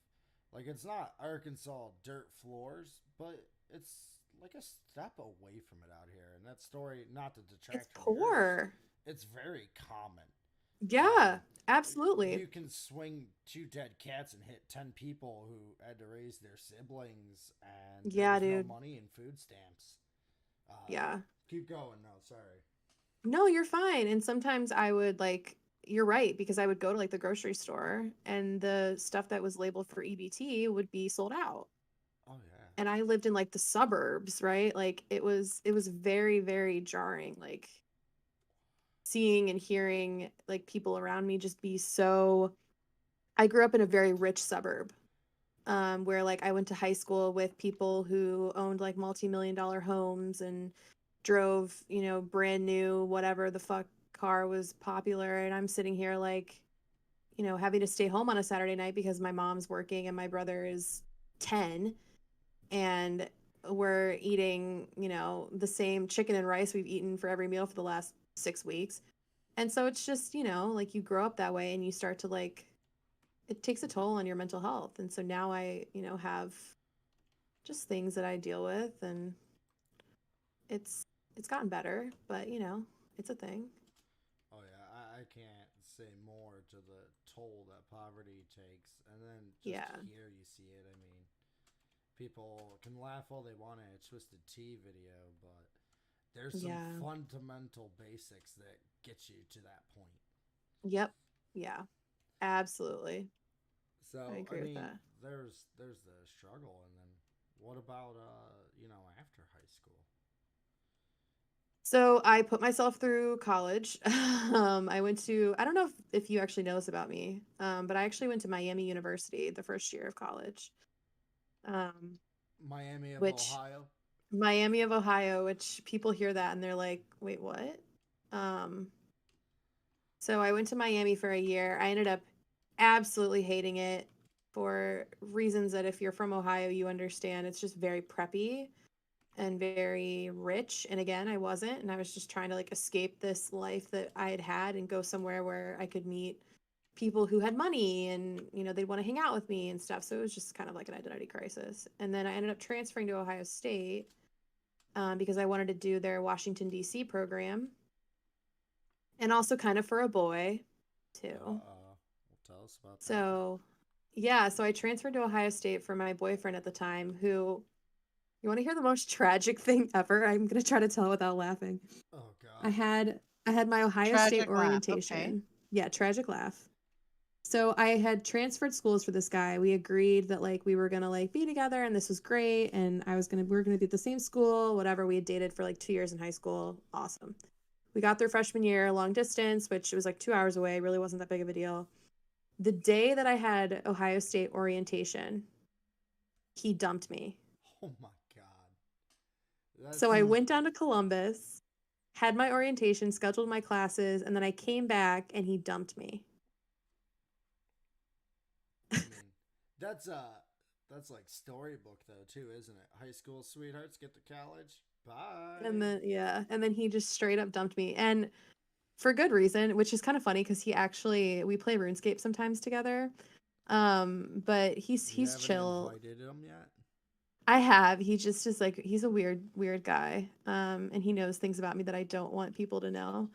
like, it's not Arkansas dirt floors, but it's like a step away from it out here. And that story, not to detract it's from yours, poor. it's very common. Yeah, absolutely. You can swing 2 dead cats and hit 10 people who had to raise their siblings, and Yeah, there was dude. no money in food stamps. Yeah. Keep going. No, sorry. No, you're fine. And sometimes I would like, you're right, because I would go to like the grocery store, and the stuff that was labeled for EBT would be sold out. Oh yeah. And I lived in like the suburbs, right? Like, it was very, very jarring, like seeing and hearing like people around me just be so. I grew up in a very rich suburb, where like I went to high school with people who owned like multi-million-dollar homes and drove, you know, brand new whatever the fuck car was popular, and I'm sitting here like, having to stay home on a Saturday night because my mom's working and my brother is 10, and we're eating, the same chicken and rice we've eaten for every meal for the last 6 weeks. And so it's just, like you grow up that way and you start to like, it takes a toll on your mental health. And so now I, have just things that I deal with, and it's gotten better, but it's a thing. Oh yeah, I can't say more to the toll that poverty takes, and then just Yeah. here you see it. I mean, people can laugh all they want at a Twisted Tea video, but there's some Yeah. fundamental basics that get you to that point. Yep. Yeah. Absolutely. So I agree with mean, that. there's the struggle, and then what about after high school? So I put myself through college. I went to, I don't know if you actually know this about me, but I actually went to Miami University the first year of college. Um, Miami of which Ohio. Miami of Ohio, which people hear that and they're like, wait, what? Um, so I went to Miami for a year. I ended up absolutely hating it for reasons that if you're from Ohio, you understand. It's just very preppy and very rich. And again, I wasn't. And I was just trying to like escape this life that I had had and go somewhere where I could meet people who had money and, they'd want to hang out with me and stuff. So it was just kind of like an identity crisis. And then I ended up transferring to Ohio State because I wanted to do their Washington, D.C. program. And also kind of for a boy, too. Well, tell us about that. So, yeah, so I transferred to Ohio State for my boyfriend at the time, who, you want to hear the most tragic thing ever? I'm going to try to tell without laughing. Oh God. I had my Ohio Tragic State laugh, orientation. okay. Yeah, tragic laugh. So I had transferred schools for this guy. We agreed that like we were gonna like be together and this was great, and we were gonna be at the same school, whatever. We had dated for like 2 years in high school. Awesome. We got through freshman year, long distance, which was like 2 hours away, really wasn't that big of a deal. The day that I had Ohio State orientation, he dumped me. Oh my God. So I went down to Columbus, had my orientation, scheduled my classes, and then I came back and he dumped me. I mean, that's like storybook though too, isn't it? High school sweethearts get to college. Bye. And then he just straight up dumped me, and for good reason, which is kind of funny because we play RuneScape sometimes together. But he's chill. Invited him yet? I have. He just is like, he's a weird guy. And he knows things about me that I don't want people to know.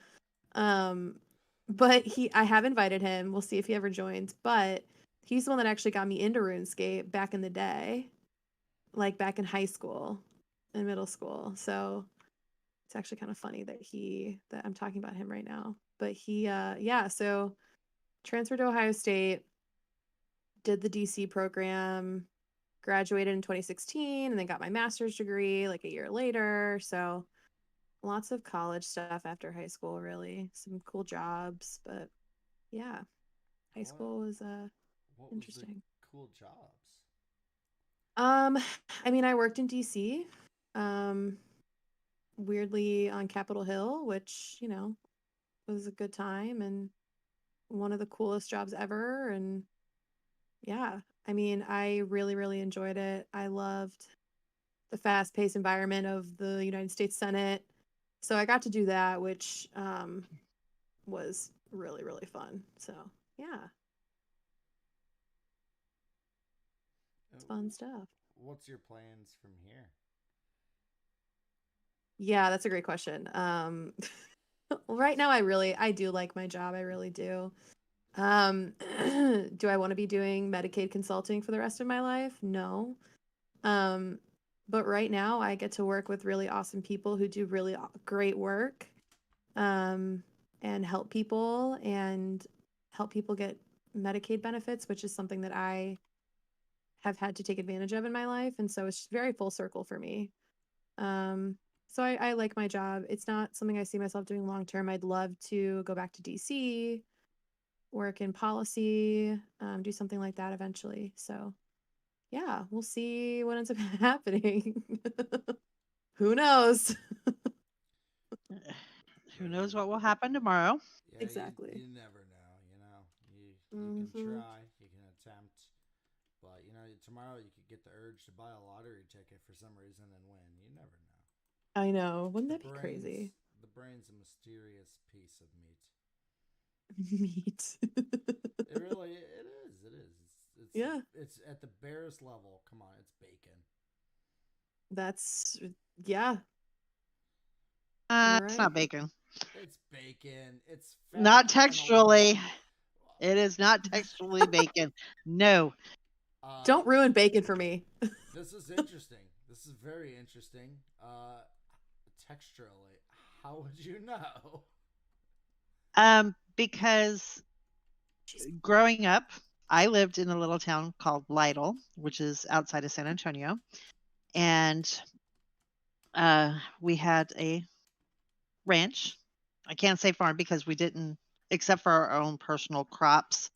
But I have invited him. We'll see if he ever joins. But he's the one that actually got me into RuneScape back in the day, like back in high school and middle school. So it's actually kind of funny that I'm talking about him right now. But so transferred to Ohio State, did the DC program, graduated in 2016, and then got my master's degree like a year later. So lots of college stuff after high school, really. Some cool jobs, but yeah, high school was what interesting. Was the cool jobs? I mean, I worked in DC, weirdly on Capitol Hill, which was a good time and one of the coolest jobs ever. And yeah, I mean, I really, really enjoyed it. I loved the fast-paced environment of the United States Senate. So I got to do that, which was really, really fun. So yeah, it's fun stuff. What's your plans from here? Yeah, that's a great question. Right now I do like my job. I really do. Do I want to be doing Medicaid consulting for the rest of my life? No. But right now I get to work with really awesome people who do really great work, and help people get Medicaid benefits, which is something that I have had to take advantage of in my life. And so it's very full circle for me. So I like my job. It's not something I see myself doing long term. I'd love to go back to DC, work in policy, do something like that eventually. So yeah, we'll see what ends up happening. Who knows? Who Yeah, knows what will happen tomorrow? yeah, Exactly. you never know. You can Hmm. try, you can attempt, but tomorrow you could get the urge to buy a lottery ticket for some reason and win. You never know. I know. Wouldn't The that be brain's crazy? the brain's a mysterious piece of meat. Meat. It really it is. It is. Yeah, It's at the barest level. Come on, it's bacon. that's yeah. You're It's right. not bacon. It's bacon. It's fat Not and a little. texturally. It is not texturally bacon. No. Uh, Don't ruin bacon for me. this is interesting. This is very interesting. Texturally, how would you know? Because She's growing up, I lived in a little town called Lytle, which is outside of San Antonio, and we had a ranch. I can't say farm because we didn't, except for our own personal crops.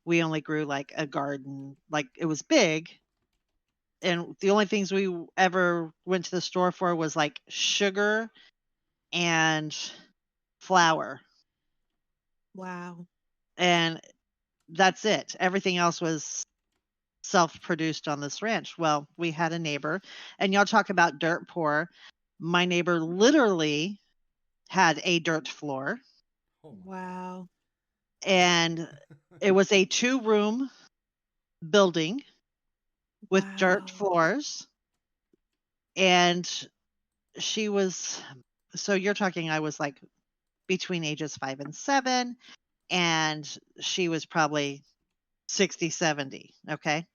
We only grew like a garden. Like it was big, and the only things we ever went to the store for was like sugar and flour, wow. and that's it. Everything else was self-produced on this ranch. Well, we had a neighbor, and y'all talk about dirt poor. My neighbor literally had a dirt floor, Oh my Wow. and god. it was a two-room building with dirt Wow. floors, and she was, so you're talking, I was like between ages 5 and 7, and she was probably 60, 70. Okay.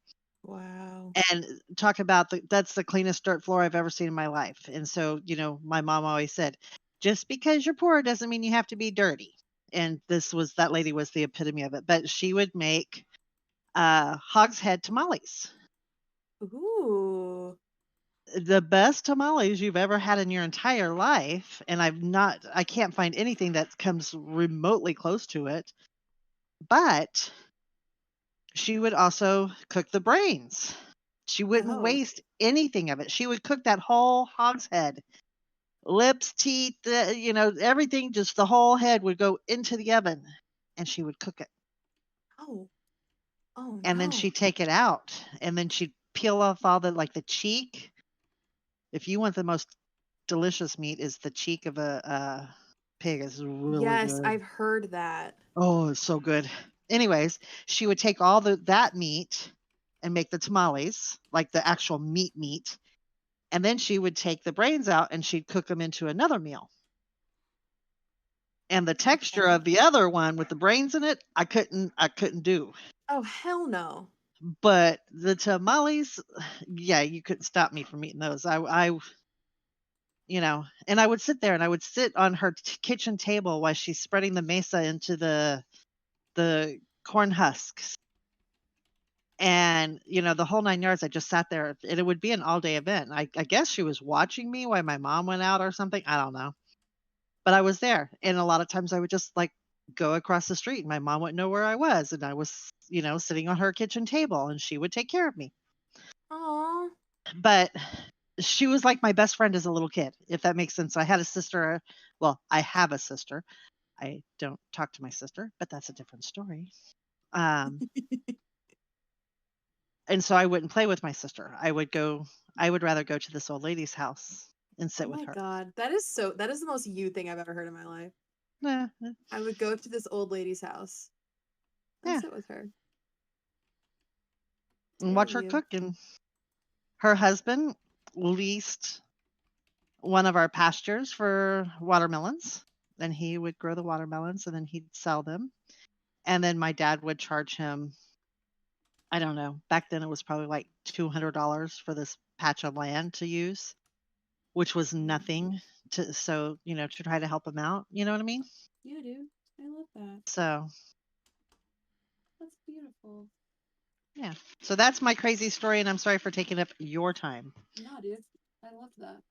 Wow. And talk about that's the cleanest dirt floor I've ever seen in my life. And so, my mom always said, just because you're poor doesn't mean you have to be dirty. And that lady was the epitome of it. But she would make hogshead tamales. Ooh. The best tamales you've ever had in your entire life. And I can't find anything that comes remotely close to it. But she would also cook the brains. She wouldn't Oh. waste anything of it. She would cook that whole hog's head, lips, teeth, everything, just the whole head would go into the oven and she would cook it. Oh. Oh And then no. she'd take it out and then she'd peel off all the cheek. If you want the most delicious meat, is the cheek of a pig. Is really Yes, good. I've heard that. Oh, it's so good. Anyways, she would take all that meat and make the tamales, like the actual meat. And then she would take the brains out and she'd cook them into another meal. And the texture Okay. of the other one with the brains in it, I couldn't do. Oh hell no. But the tamales, yeah, you couldn't stop me from eating those. And I would sit there and I would sit on her kitchen table while she's spreading the mesa into the corn husks. And the whole 9 yards, I just sat there, and it would be an all day event. I guess she was watching me while my mom went out or something. I don't know. But I was there, and a lot of times I would just, like, go across the street, and my mom wouldn't know where I was, and I was, sitting on her kitchen table, and she would take care of me. Aw. But she was like my best friend as a little kid, if that makes sense. I had a sister, well, I have a sister. I don't talk to my sister, but that's a different story. Um, and so I wouldn't play with my sister. I would rather go to this old lady's house and Oh sit with my her. god. That is the most you thing I've ever heard in my life. Yeah, I would go to this old lady's house and yeah, sit with her. It's and very watch her you. cook. And her husband leased one of our pastures for watermelons, and he would grow the watermelons and then he'd sell them. And then my dad would charge him, I don't know, back then it was probably like $200 for this patch of land to use, which was Mm. nothing to try to help him out. You know what I mean? Yeah, dude. I love that. So, That's beautiful. yeah. So that's my crazy story, and I'm sorry for taking up your time. Nah, dude. I love that.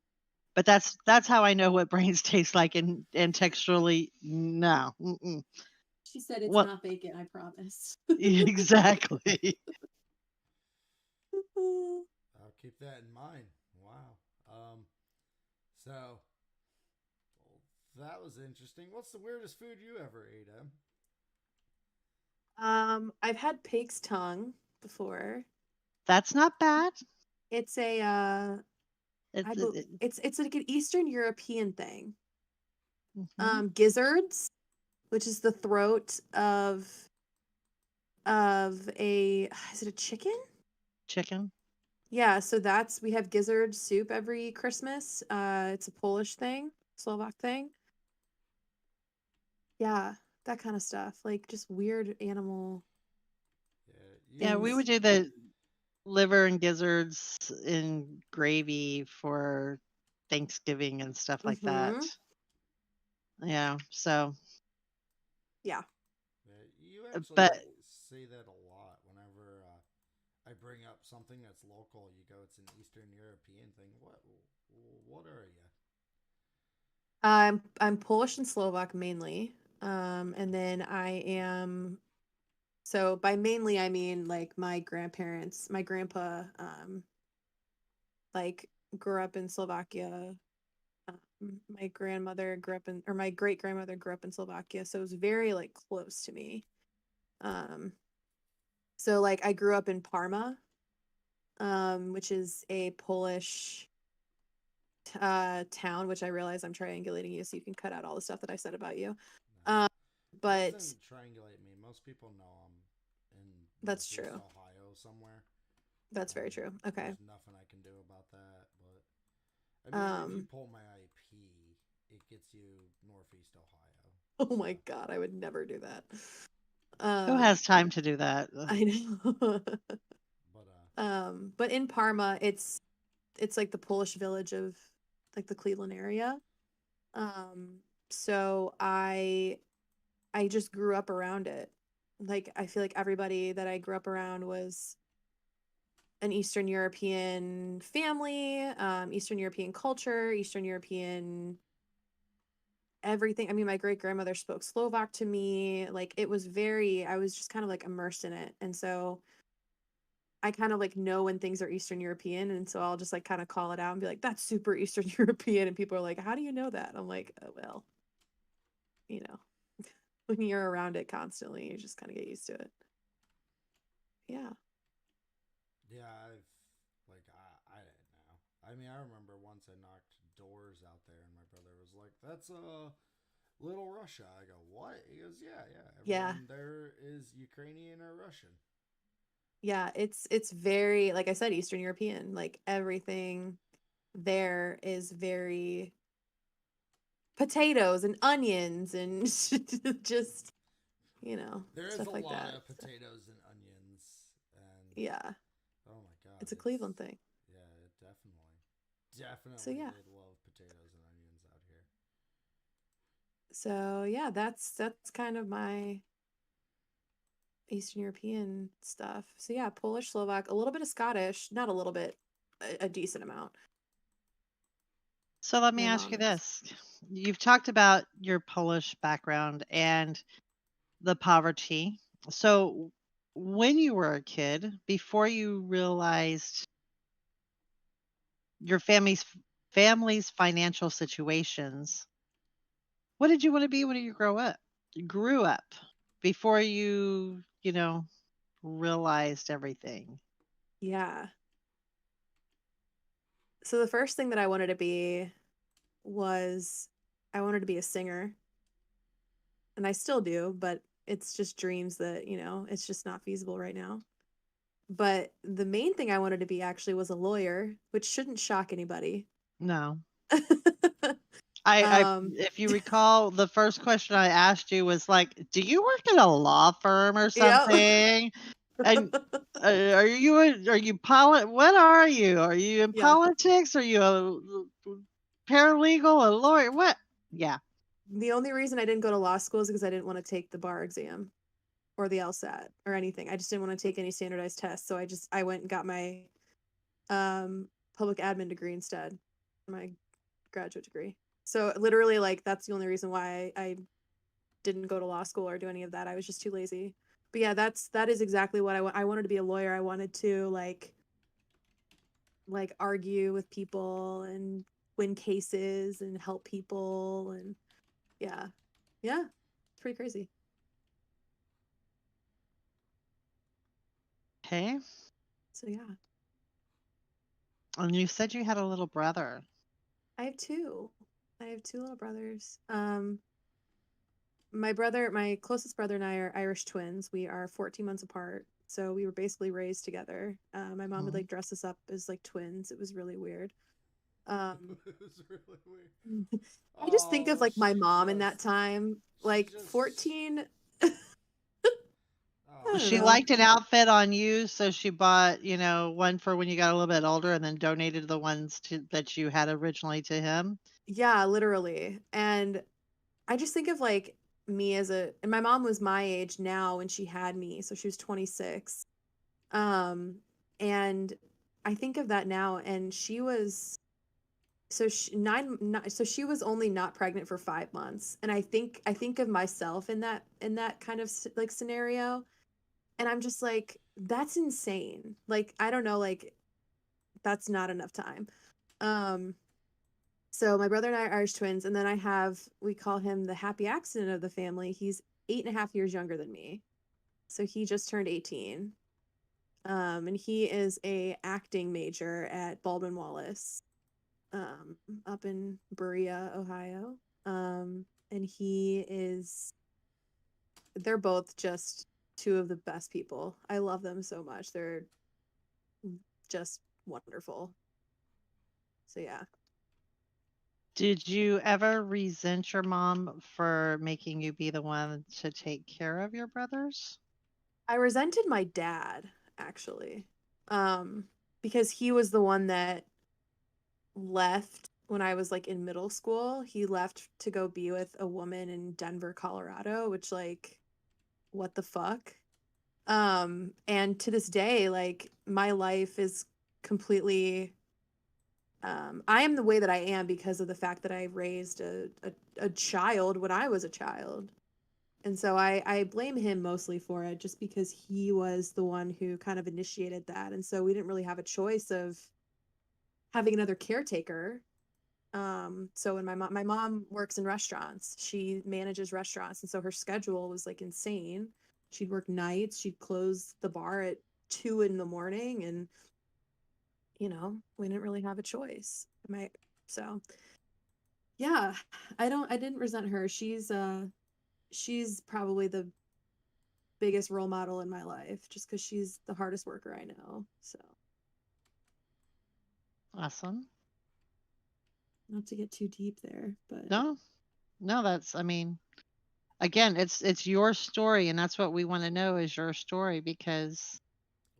But that's how I know what brains taste like, and texturally, no. Mm-mm. She said it's What? not bacon, I promise. Exactly. I'll keep that in mind. Wow. So That was interesting. What's the weirdest food you ever ate, Em? I've had pig's tongue before. That's not bad. It's a It, I it, bel it- it's like an Eastern European thing. mhm. Gizzards, which is the throat of a is it a chicken? Chicken. Yeah, so that's we have gizzard soup every Christmas. It's a Polish thing, Slovak thing. Yeah, that kind of stuff. Like just weird animal Yeah, we things. would do the liver and gizzards in gravy for Thanksgiving and stuff like that. Mm-hmm. Yeah. So, Yeah, you actually but say that a lot whenever I bring up something that's local. You go, it's an Eastern European thing. What are you? I'm Polish and Slovak mainly. And then I am so by mainly I mean like my grandparents, my grandpa like grew up in Slovakia. My grandmother grew up in or my great grandmother grew up in Slovakia, so it was very like close to me. Um so like I grew up in Parma, which is a Polish town, which I realize I'm triangulating you so you can cut out all the stuff that I said about you. No, Um that but doesn't triangulate me. Most people know I'm in that's Northeast true. Ohio somewhere. That's very true. Okay. There's nothing I can do about that. But I mean, if you Um, pull my IP, it gets you Northeast Ohio. oh my So, God, I would never do that. who has time to do that? I know. but But in Parma, it's like the Polish village of like the Cleveland area. Um, so I just grew up around it. Like I feel like everybody that I grew up around was an Eastern European family, Eastern European culture, Eastern European everything. I mean, my great grandmother spoke Slovak to me. Like it was very, I was just kind of like immersed in it. And so I kind of like know when things are Eastern European. And so I'll just like kind of call it out and be like, that's super Eastern European. And people are like, how do you know that? I'm like, oh, well, you know, when you're around it constantly, you just kind of get used to it. Yeah. yeah, I didn't know. I mean, I remember once I knocked doors out there, and my brother was like, "That's Little Russia." I go, "What?" He goes, "Yeah, yeah. Yeah. Everyone there is Ukrainian or Russian." Yeah. It's very, like I said, Eastern European. Like everything there is very potatoes and onions and just There is a stuff like lot that. of So, potatoes and onions, and yeah, oh my god, it's a Cleveland thing. yeah, it So definitely yeah. they love potatoes and onions out here. So yeah, that's kind of my Eastern European stuff. So yeah, Polish, Slovak, a little bit of Scottish, not a little bit, a decent amount. So let me My ask you mom is. this. You've talked about your Polish background and the poverty. So when you were a kid, before you realized your family's financial situations, what did you want to be when you grew up before you realized everything? Yeah. So the first thing that I wanted to be was I wanted to be a singer, and I still do, but it's just dreams that, it's just not feasible right now. But the main thing I wanted to be actually was a lawyer, which shouldn't shock anybody. No. um, If you recall, the first question I asked you was like, "Do you work at a law firm or yep. something?" And are you what are you? Are you in Yeah. politics? Are you a paralegal, a lawyer? What? Yeah. The only reason I didn't go to law school is because I didn't want to take the bar exam or the LSAT or anything. I just didn't want to take any standardized tests. So I went and got my public admin degree instead, my graduate degree. So literally like that's the only reason why I didn't go to law school or do any of that. I was just too lazy. But yeah, that is exactly what I wanted to be a lawyer. I wanted to like argue with people and win cases and help people and Yeah. Yeah. It's pretty crazy. Okay. So yeah. And you said you had a little brother. I have two. I have two little brothers. My closest brother and I are Irish twins. We are 14 months apart. So we were basically raised together. My mom would Mhm. like dress us up as like twins. It was really weird. Um, It was really weird. I just think of Oh, like my mom in that time, she like just, 14. I oh don't She know. liked an outfit on you, so she bought, one for when you got a little bit older and then donated the ones that you had originally to him. Yeah, literally. And I just think of like me and my mom was my age now when she had me, so she was 26. Um, and I think of that now, and she was so so she was only not pregnant for 5 months, and I think of myself in that kind of like scenario, and I'm just like, that's insane. Like, I don't know, like that's not enough time. Um, so my brother and I are Irish twins, and then we call him the happy accident of the family. He's 8.5 years younger than me, so he just turned 18. And he is a acting major at Baldwin Wallace, um, up in Berea, Ohio. And they're both just two of the best people. I love them so much. They're just wonderful. So yeah. Did you ever resent your mom for making you be the one to take care of your brothers? I resented my dad, actually. Um, because he was the one that left when I was like in middle school. He left to go be with a woman in Denver, Colorado, which like what the fuck? And to this day, like my life is completely I am the way that I am because of the fact that I raised a child when I was a child. And so I blame him mostly for it just because he was the one who kind of initiated that. And so we didn't really have a choice of having another caretaker. So when my mom works in restaurants, she manages restaurants, and so her schedule was like insane. She'd work nights, she'd close the bar at 2 in the morning, and we didn't really have a choice. So yeah, I didn't resent her. She's probably the biggest role model in my life just because she's the hardest worker I know. So Awesome. not to get too deep there, but No, no, I mean, again, it's your story, and that's what we want to know is your story because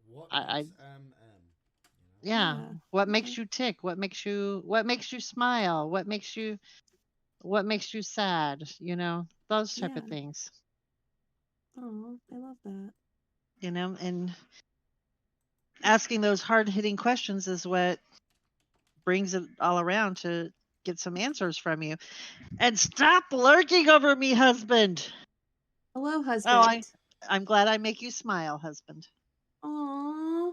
what I makes MM? yeah, yeah. what Yeah. makes you tick? What makes you smile? What makes you sad? Those type of Yeah. things. Oh, I love that. And asking those hard-hitting questions is what brings it all around to get some answers from you. And stop lurking over me, husband. Hello, Oh, husband. I'm glad I make you smile, husband. Aw, I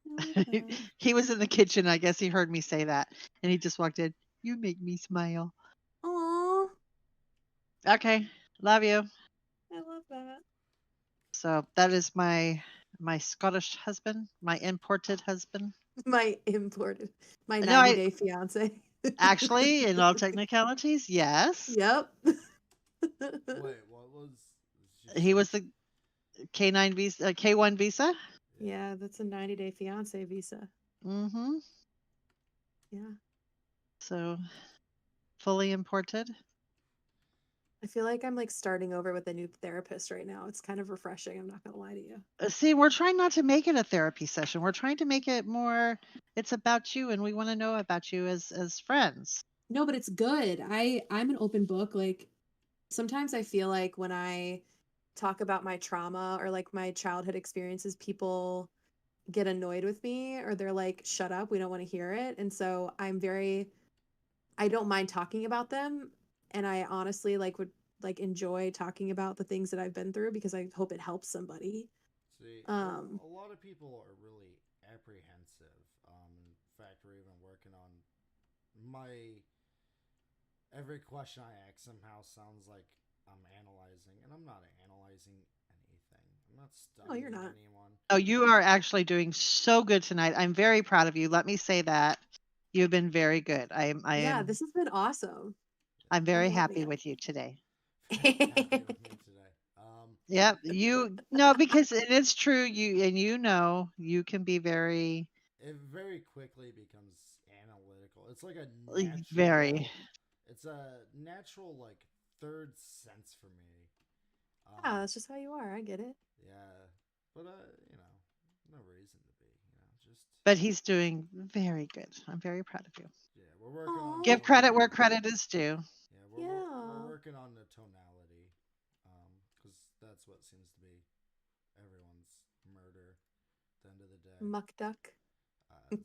love that. He was in the kitchen. I guess he heard me say that, and he just walked in. You make me smile. Aw, Okay, love you. I love that. So that is my Scottish husband, my imported husband. My imported, my No, 90 I day fiance. actually, in all technicalities, yes, Yep. Wait, what was? She he said, was the K9 visa, K1 visa. yeah. Yeah, that's a 90-day fiance visa. Mm-hmm. Yeah. So fully imported. I feel like I'm like starting over with a new therapist right now. It's kind of refreshing. I'm not gonna lie to you. See, we're trying not to make it a therapy session. We're trying to make it more. It's about you, and we want to know about you as friends. No, but it's good. I'm an open book. Like sometimes I feel like when I talk about my trauma or like my childhood experiences, people get annoyed with me or they're like, shut up, we don't want to hear it. And so I don't mind talking about them. And I honestly like would like enjoy talking about the things that I've been through because I hope it helps somebody. See, Um, a lot of people are really apprehensive. In fact, we're even working on my every question I ask somehow sounds like I'm analyzing, and I'm not analyzing anything. I'm not Oh, you're studying not. anyone. Oh, you are actually doing so good tonight. I'm very proud of you. Let me say that. You've been very good. Yeah, this has been awesome. I'm I'm very loving happy it. with you today. Very happy with me today. Yep, you no, because it is true. You know you can be very, It very quickly becomes analytical. It's like a very. natural. It's a natural like third sense for me. Yeah, Um, that's just how you are. I get it. yeah, but you know, no reason to be. Just But he's doing very good. I'm very proud of you. yeah, we're working on Oh, Give credit where tonality. cred is due. Yeah, we're yeah. working on the tonality, because that's what seems to be everyone's murder. At the end of the day, Muck duck.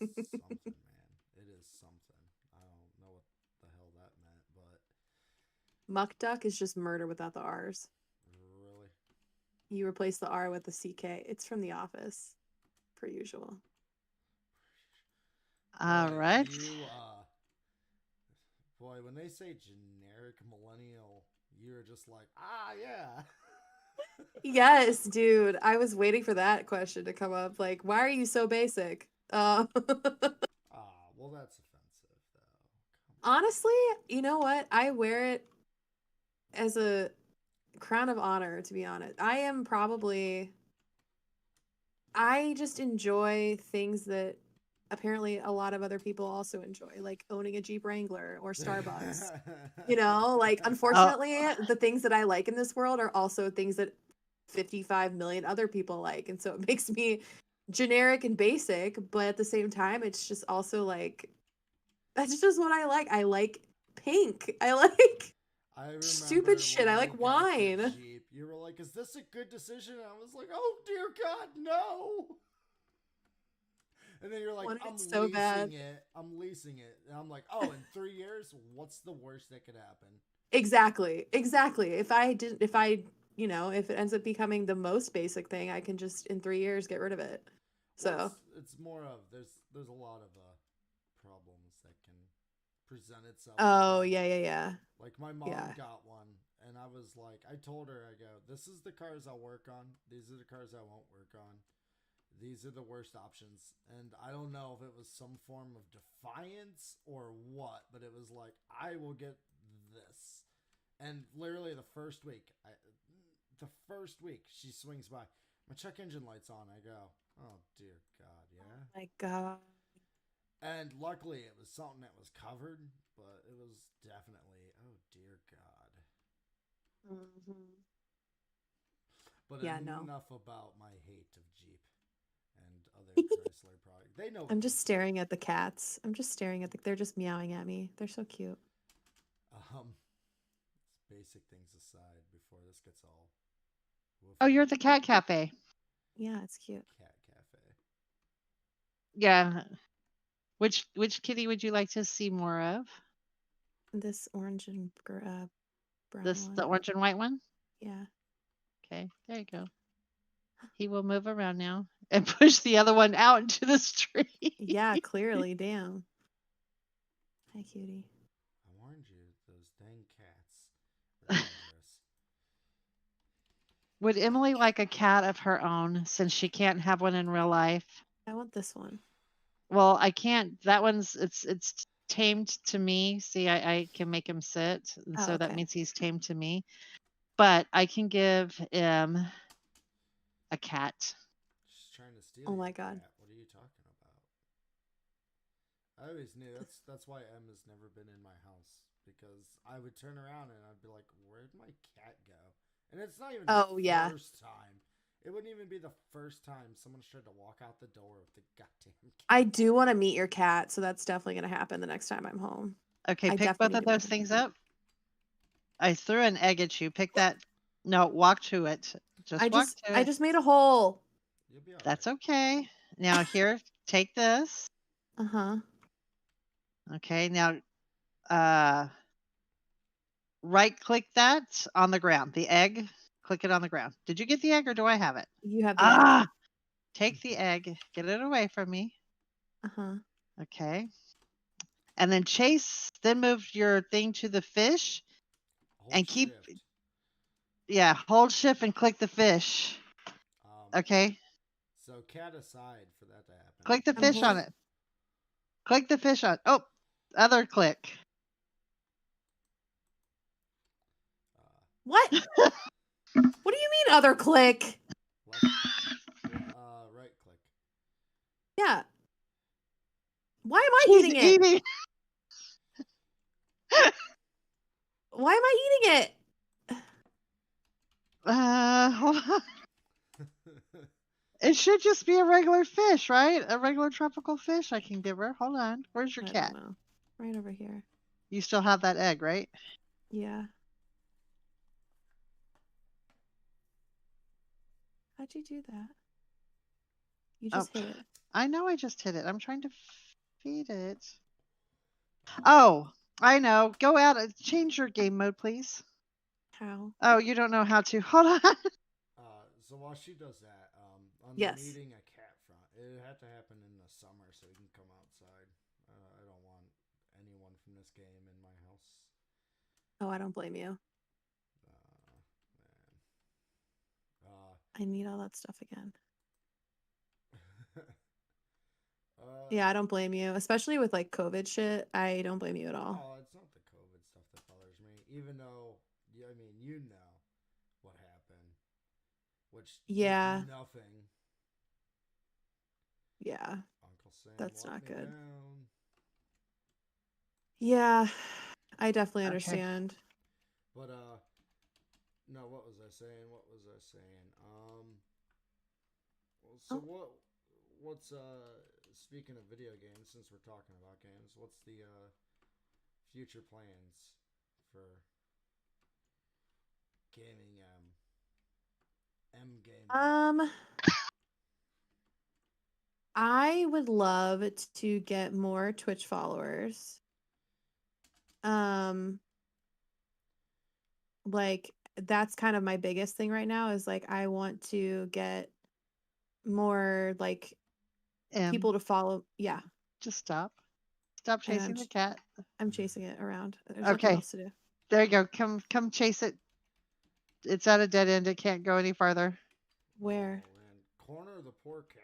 it's something, man. It is something. I don't know what the hell that meant, but Muck duck is just murder without the R's. really, You replace the R with the CK. It's from The Office, per usual. All boy, right. boy, when they say generic millennial, you're just like, yeah. Yes, dude. I was waiting for that question to come up. Like, why are you so basic? Well, that's offensive, though. Honestly, you know what? I wear it as a crown of honor, to be honest. I just enjoy things that apparently a lot of other people also enjoy, like owning a Jeep Wrangler or Starbucks. You know, like Oh, unfortunately, the things that I like in this world are also things that 55 million other people like. And so it makes me generic and basic, but at the same time, it's just also like, that's just what I like. I like pink. I like I stupid remember shit. when I you like got the wine. Jeep, you were like, "Is this a good decision?" And I was like, "Oh dear God, no!" And then you're like, Wanted "I'm it so leasing bad. it. I'm leasing it." And I'm like, "Oh, in 3 years, what's the worst that could happen?" Exactly. Exactly. If it ends up becoming the most basic thing, I can just in 3 years get rid of it. Well, So, it's more of there's a lot of problems that can present itself with oh, them. yeah, yeah, yeah. Like my mom Yeah. got one, and I was like, I told her, I go, "This is the cars I'll work on. These are the cars I won't work on. These are the worst options." And I don't know if it was some form of defiance or what, but it was like, I will get this. And literally the first week she swings by, my check engine light's on. I go, "Oh dear God, yeah." My God. And luckily it was something that was covered, but it was definitely, oh dear God. Mhm. But Yeah, no. enough about my hate of Jeep and other Chrysler products. They know I'm what just they do. staring at the cats. I'm just staring at they're just meowing at me. They're so cute. Um, basic things aside, before this gets all oh, you're woofy. at the cat cafe. Yeah, it's cute. Cat cafe. Yeah. Which kitty would you like to see more of? This orange and brown The one. orange and white one? Yeah. Okay, there you go. He will move around now and push the other one out into the street. Yeah, clearly. Damn. Hi, cutie. I warned you, those dang cats are dangerous. Would Emily like a cat of her own since she can't have one in real life? I want this one. Well, I can't. That one's it's tamed to me. See, I can make him sit, and Oh, so that okay. means he's tamed to me. But I can give him a cat. She's trying to steal Oh your my God. cat. What are you talking about? I always knew that's why Em has never been in my house, because I would turn around and I'd be like, "Where'd my cat go?" And it's not even the Oh, yeah. first time. It wouldn't even be the first time someone's tried to walk out the door with the goddamn cat. I do want to meet your cat, so that's definitely going to happen the next time I'm home. Okay, I pick both definitely of need to meet those him. things up. I threw an egg at you. Pick that. No, walk to it. Just walk to I it. just made a hole. You'll be all That's right. okay. Now here, take this. Uh-huh. Okay, now right click that on the ground. The egg, click it on the ground. Did you get the egg or do I have it? You have the egg. Ah, take the egg. Get it away from me. Uh-huh. Okay. and then chase. Then move your thing to the fish, Hold and keep. shift. Yeah, hold shift and click the fish. Okay. So cat aside for that to happen. Click the I'm fish on holding. it. Click the fish on. Oh, other click. What? What do you mean other click? Left, right click. Yeah. Why am I She's eating it? eating. Why am I eating it? Hold on. It should just be a regular fish, right? A regular tropical fish I can give her. Hold on. Where's your I cat? don't know. Right over here. You still have that egg, right? Yeah. How'd you do that? You just hit it. I know I just hit it. I'm trying to feed it. Oh, I know. Go out and change your game mode, please. How? Oh, you don't know how to. Hold on. So while she does that, on Yes. the meeting a cat front, it had to happen in the summer so we can come outside. I don't want anyone from this game in my house. Oh, I don't blame you. Man. I need all that stuff again. Yeah, I don't blame you. Especially with like COVID shit. I don't blame you at all. Oh, it's not the COVID stuff that bothers me. Even though, I mean, you know what happened. Which Yeah. did nothing. Yeah. Uncle Sam That's let not me good. down. Yeah. I definitely Okay. understand. But no, what was I saying? So what's speaking of video games, since we're talking about games, what's the future plans for gaming M gaming? I would love to get more Twitch followers. Like that's kind of my biggest thing right now is like I want to get more like people to follow. Yeah. Just stop. Stop I know, chasing the cat. I'm chasing it around. There's nothing Okay. else to do. There you go. Come chase it. It's at a dead end. It can't go any farther. Where? Oh, man. Corner of the poor cat.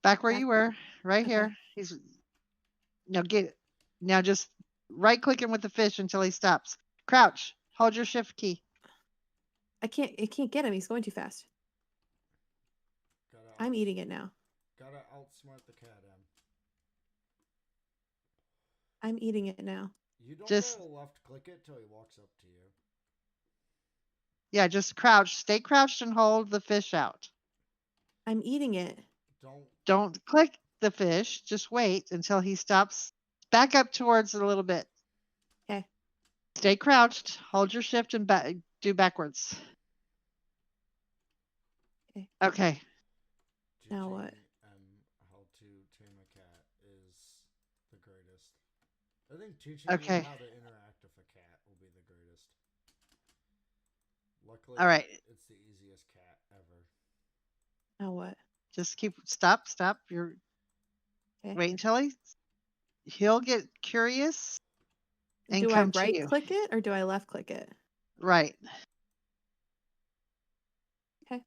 Back where you were. Right Okay. here. He's now now just right click him with the fish until he stops. Crouch. Hold your shift key. It can't get him. He's going too fast. I'm eating it now. Gotta outsmart the cat, Em. I'm eating it now. You don't Just go left click it till he walks up to you. Yeah, just crouch. Stay crouched and hold the fish out. I'm eating it. Don't click the fish. Just wait until he stops. Back up towards it a little bit. Okay. Stay crouched. Hold your shift and do backwards. Okay. Okay. Now what? How to tame a cat is the greatest. I think teaching you how to interact with a cat will be the greatest. Luckily, all right. It's the easiest cat ever. Now what? Just stop. You're wait until he'll get curious and do come I right to you. click it or do I left click it? Right. Okay.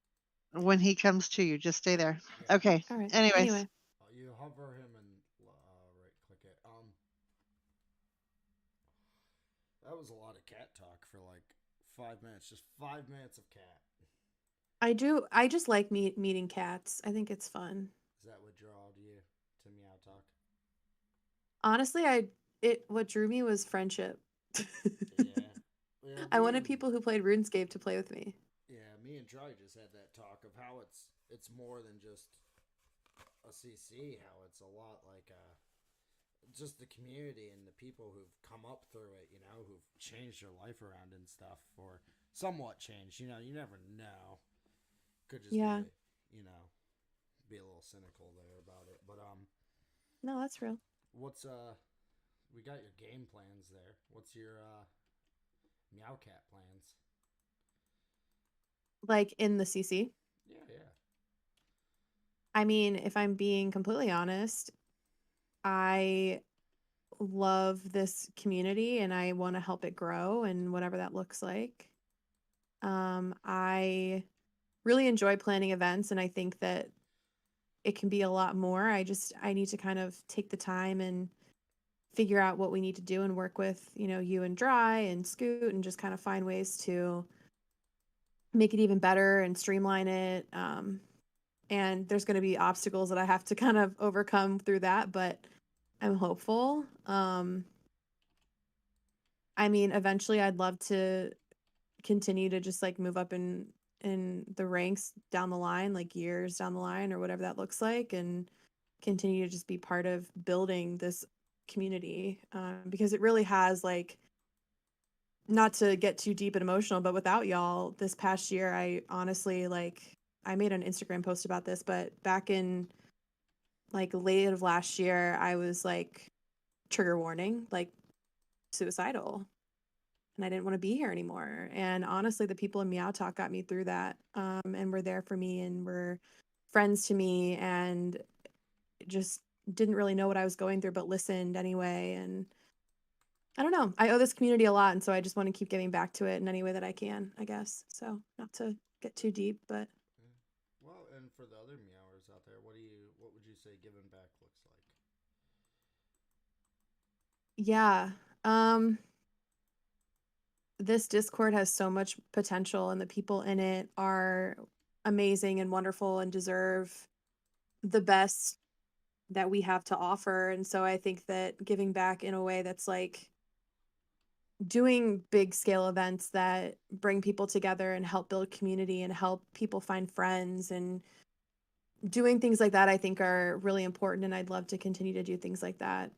When he comes to you, just stay there. Yeah. Okay. All right. Anyways. Anyway. You hover him and right click it. That was a lot of cat talk for like 5 minutes. Just 5 minutes of cat. I just like meeting cats. I think it's fun. Is that what drew you to Meow Talk? Honestly, what drew me was friendship. Yeah, I wanted people who played RuneScape to play with me. Yeah, me and Troy just had that talk of how it's more than just a CC. How it's a lot like just the community and the people who've come up through it. You know, who've changed their life around and stuff, or somewhat changed. You know, you never know. Could just be, you know, be a little cynical there about it, but no, that's real. What's we got your game plans there. What's your Meow Cat plans? Like in the CC? Yeah. I mean, if I'm being completely honest, I love this community and I want to help it grow and whatever that looks like. I really enjoy planning events and I think that it can be a lot more. I need to kind of take the time and figure out what we need to do and work with, you and Dry and Scoot and just kind of find ways to make it even better and streamline it. And there's going to be obstacles that I have to kind of overcome through that, but I'm hopeful. I mean, eventually I'd love to continue to just like move up in the ranks down the line, like years down the line or whatever that looks like, and continue to just be part of building this community, because it really has, like, not to get too deep and emotional, but without y'all this past year, I honestly, like, I made an Instagram post about this, but back in like late of last year, I was like, trigger warning, like suicidal, and I didn't want to be here anymore. And honestly, the people in Meow Talk got me through that, and were there for me and were friends to me and just didn't really know what I was going through, but listened anyway. And I don't know. I owe this community a lot, and so I just want to keep giving back to it in any way that I can, I guess. So not to get too deep, but Yeah. Well, and for the other meowers out there, what would you say giving back looks like? yeah. This Discord has so much potential, and the people in it are amazing and wonderful and deserve the best that we have to offer. And so I think that giving back in a way that's like doing big scale events that bring people together and help build community and help people find friends and doing things like that, I think are really important. And I'd love to continue to do things like that.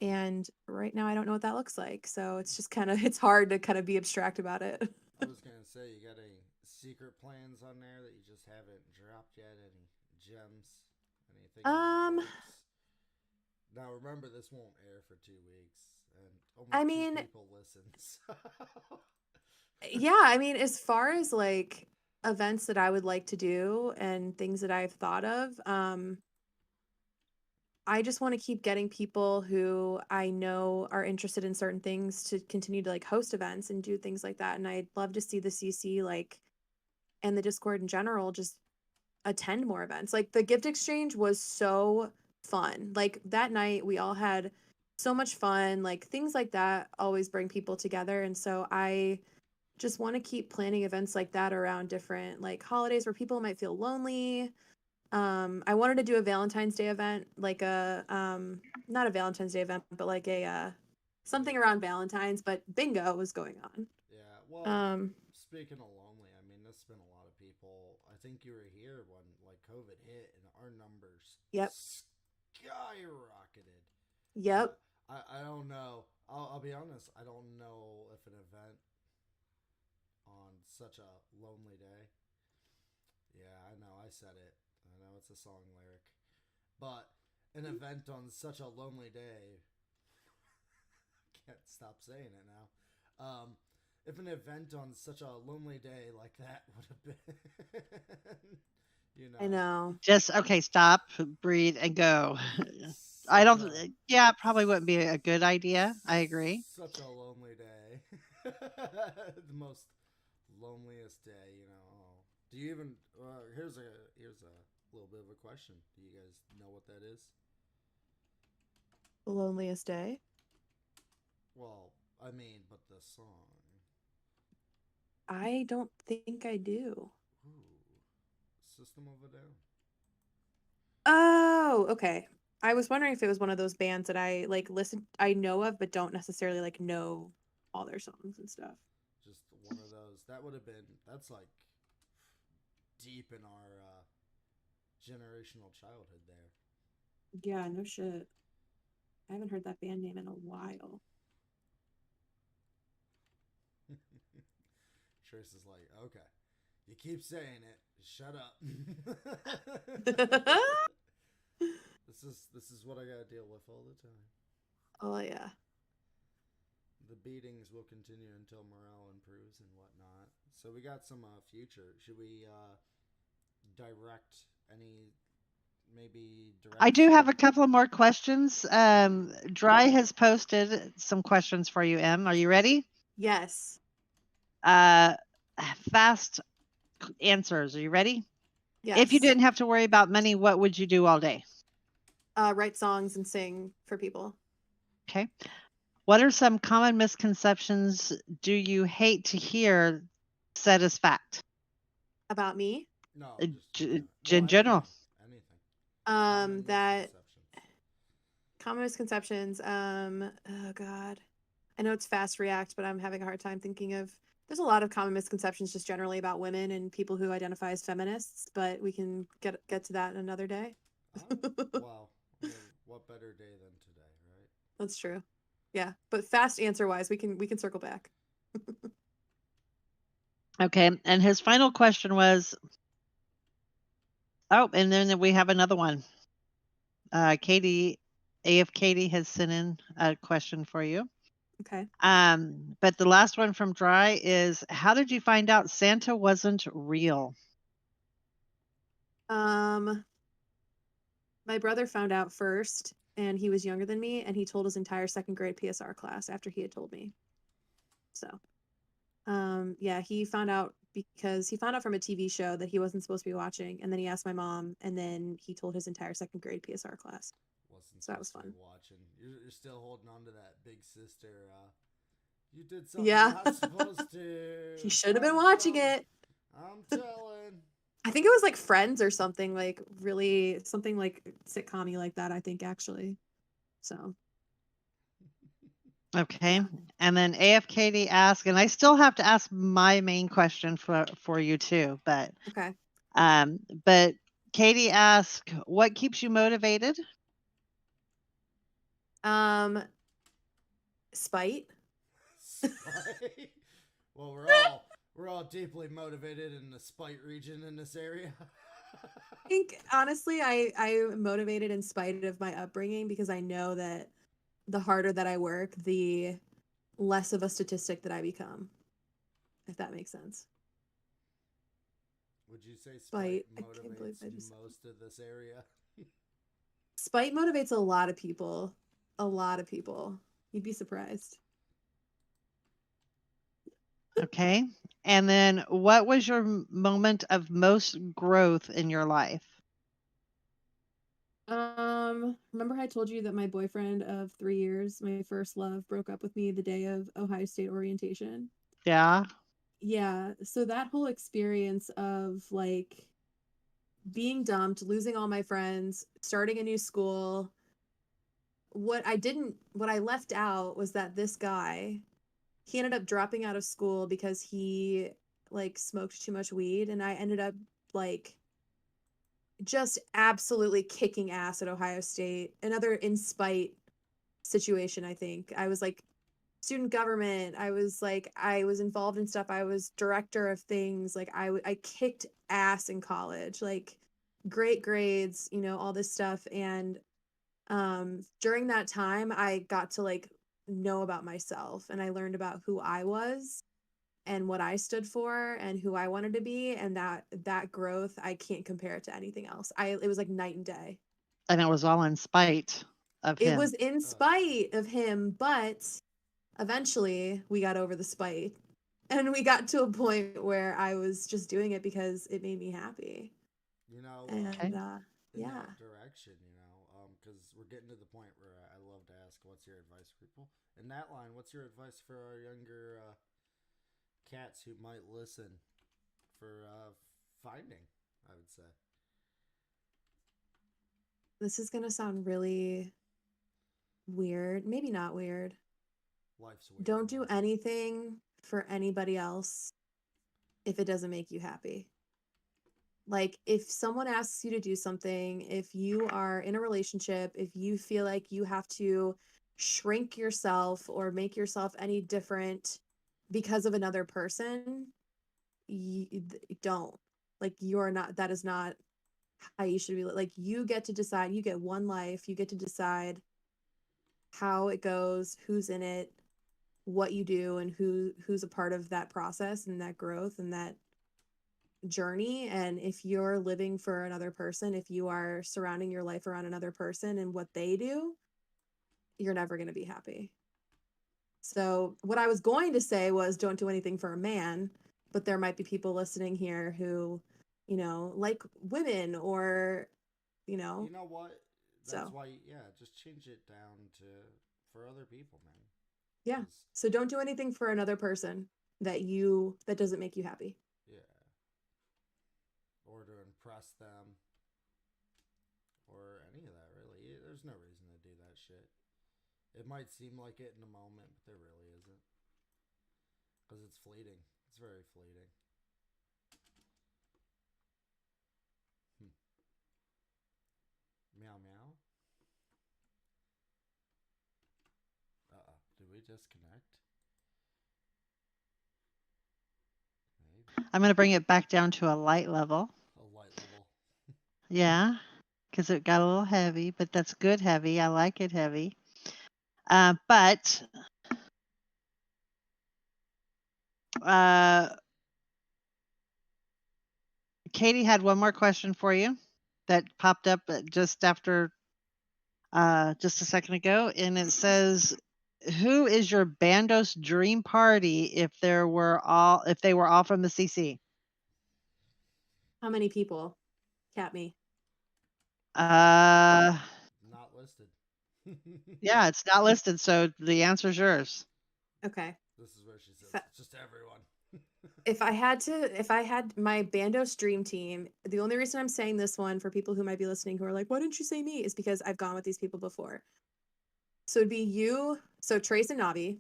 And right now I don't know what that looks like. So it's just kind of, it's hard to kind of be abstract about it. I was gonna say, you got any secret plans on there that you just haven't dropped yet? Any gems? Anything in the Um, works? Now remember, this won't air for 2 weeks, and only I two mean, people listen. So. yeah, I mean, as far as like events that I would like to do and things that I've thought of, I just want to keep getting people who I know are interested in certain things to continue to like host events and do things like that. And I'd love to see the CC, like, and the Discord in general just attend more events. Like the gift exchange was so fun. Like that night we all had so much fun. Like things like that always bring people together. And so I just want to keep planning events like that around different like holidays where people might feel lonely. I wanted to do a Valentine's Day event, like a not a Valentine's Day event, but like a something around Valentine's, but bingo was going on. Yeah, well, Um, speaking of lonely, I mean, there's been a lot of people. I think you were here when like COVID hit, and our numbers yep. skyrocketed. Yep. I don't know. I'll be honest. I don't know if an event on such a lonely day. Yeah, I know. I said it. I know it's a song lyric, but an event on such a lonely day. Can't stop saying it now. If an event on such a lonely day like that would have been, you I know, know. Just okay, stop, breathe, and go. I such don't. a Yeah, it probably wouldn't be a good idea. I agree. such a lonely day, the most loneliest day. Do you even? Here's a little bit of a question. Do you guys know what that is? The loneliest day. Well, I mean, but the song. I don't think I do. Ooh, System of a Down. Oh, okay. I was wondering if it was one of those bands that I like I know of, but don't necessarily like know all their songs and stuff. Just one of those. That would have been. That's like deep in our generational childhood there. Yeah, no shit. I haven't heard that band name in a while. Trace is like, okay, you keep saying it. Shut up. This is what I gotta deal with all the time. Oh yeah. The beatings will continue until morale improves and whatnot. So we got some future. Should we direct any maybe I do have a direction? couple of more questions. Dry has posted some questions for you, Em. Are you ready? Yes. Uh, fast answers. Are you ready? If you Yes. didn't have to worry about money, what would you do all day? Write songs and sing for people. Okay. What are some common misconceptions do you hate to hear said as fact? About me. No, Uh, just well, In anything, general. anything. Common That misconceptions. common misconceptions. Oh God. I know it's fast react, but I'm having a hard time thinking of. There's a lot of common misconceptions just generally about women and people who identify as feminists, but we can get to that another day. Well, I mean, what better day than today, right? That's true. Yeah, but fast answer wise, we can circle back. Okay. And his final question was, oh, and then we have another one. Katie, AF Katie has sent in a question for you. Okay. But the last one from Dry is, how did you find out Santa wasn't real? My brother found out first, and he was younger than me, and he told his entire second grade PSR class after he had told me. So, yeah, he found out because he found out from a TV show that he wasn't supposed to be watching, and then he asked my mom, and then he told his entire second grade PSR class. Wasn't So that was supposed to be fun. watching. You're still holding on to that big sister. You did something you're Yeah, not supposed to. he should have been I'm watching telling. it. I'm telling. I think it was like Friends or something, like really something like sitcom-y like that, I think actually. So, Okay. yeah. And then AF Katie asked, and I still have to ask my main question for you too, Okay. but Katie asked, what keeps you motivated? Um, Spite. Spite. Well, we're all deeply motivated in the spite region in this area. I think honestly, I'm motivated in spite of my upbringing because I know that the harder that I work, the less of a statistic that I become. If that makes sense. Would you say spite Spite. I can't believe motivates I just most of this area? spite motivates a lot of people. A lot of people. You'd be surprised. Okay. And then what was your moment of most growth in your life? Remember I told you that my boyfriend of 3 years, my first love, broke up with me the day of Ohio State orientation? Yeah. Yeah, so that whole experience of like being dumped, losing all my friends, starting a new school, what I left out was that this guy, he ended up dropping out of school because he like smoked too much weed, and I ended up like just absolutely kicking ass at Ohio State. Another in spite situation, I think. I was like student government. I was involved in stuff. I was director of things. Like I kicked ass in college. Like great grades, all this stuff. And during that time I got to like know about myself, and I learned about who I was and what I stood for and who I wanted to be, and that growth I can't compare it to anything else. It was like night and day. And it was all in spite of It him. was in Oh yeah. spite of him, but eventually we got over the spite, and we got to a point where I was just doing it because it made me happy. You know, And Okay. in yeah. that direction, because we're getting to the point where I love to ask, what's your advice for people? In that line, what's your advice for our younger cats who might listen for finding, I would say? This is going to sound really weird, maybe not weird. Life's weird Don't do enough. anything for anybody else if it doesn't make you happy. Like, if someone asks you to do something, if you are in a relationship, if you feel like you have to shrink yourself or make yourself any different because of another person, don't. Like, that is not how you should be. Like, you get to decide, you get one life, you get to decide how it goes, who's in it, what you do, and who's a part of that process and that growth and that journey. And if you're living for another person, if you are surrounding your life around another person and what they do, you're never going to be happy. So what I was going to say was don't do anything for a man, but there might be people listening here who, like women or, You know what? That's so why, yeah, just change it down to for other people, man. yeah. 'Cause, So don't do anything for another person that doesn't make you happy. yeah, or to impress them, or any of that. Really, there's no reason to do that shit. It might seem like it in a moment, but there really isn't, because it's fleeting. It's very fleeting. Hmm. Meow meow. Did we disconnect? Maybe. I'm going to bring it back down to a light level. A light level. Yeah, because it got a little heavy, but that's good heavy. I like it heavy. But Katie had one more question for you that popped up just after just a second ago, and it says, "Who is your Bandos dream party if they were all from the CC?" How many people? Cat me. Uh, Not listed. yeah, it's not listed, so the answer's yours. Okay. This is where she says it's just everyone. If I had my Bandos dream team, the only reason I'm saying this one for people who might be listening who are like, why didn't you say me? Is because I've gone with these people before. So it'd be you, so Trace and Navi.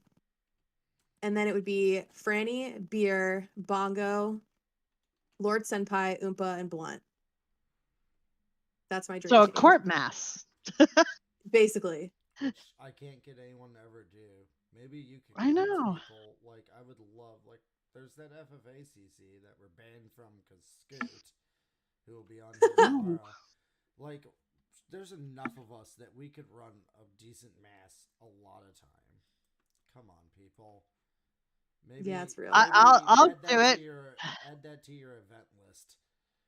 And then it would be Franny, Beer, Bongo, Lord Senpai, Oompa, and Blunt. That's my dream So a team. court mass. Basically. Which I can't get anyone to ever do. Maybe you could I convince know. people. Like, I would love, like, there's that FFACC that we're banned from because Scoot, who will be on here tomorrow. Like, there's enough of us that we could run a decent mass a lot of time. Come on, people. Maybe, Yeah, it's real. I'll do it. Add that to your event list.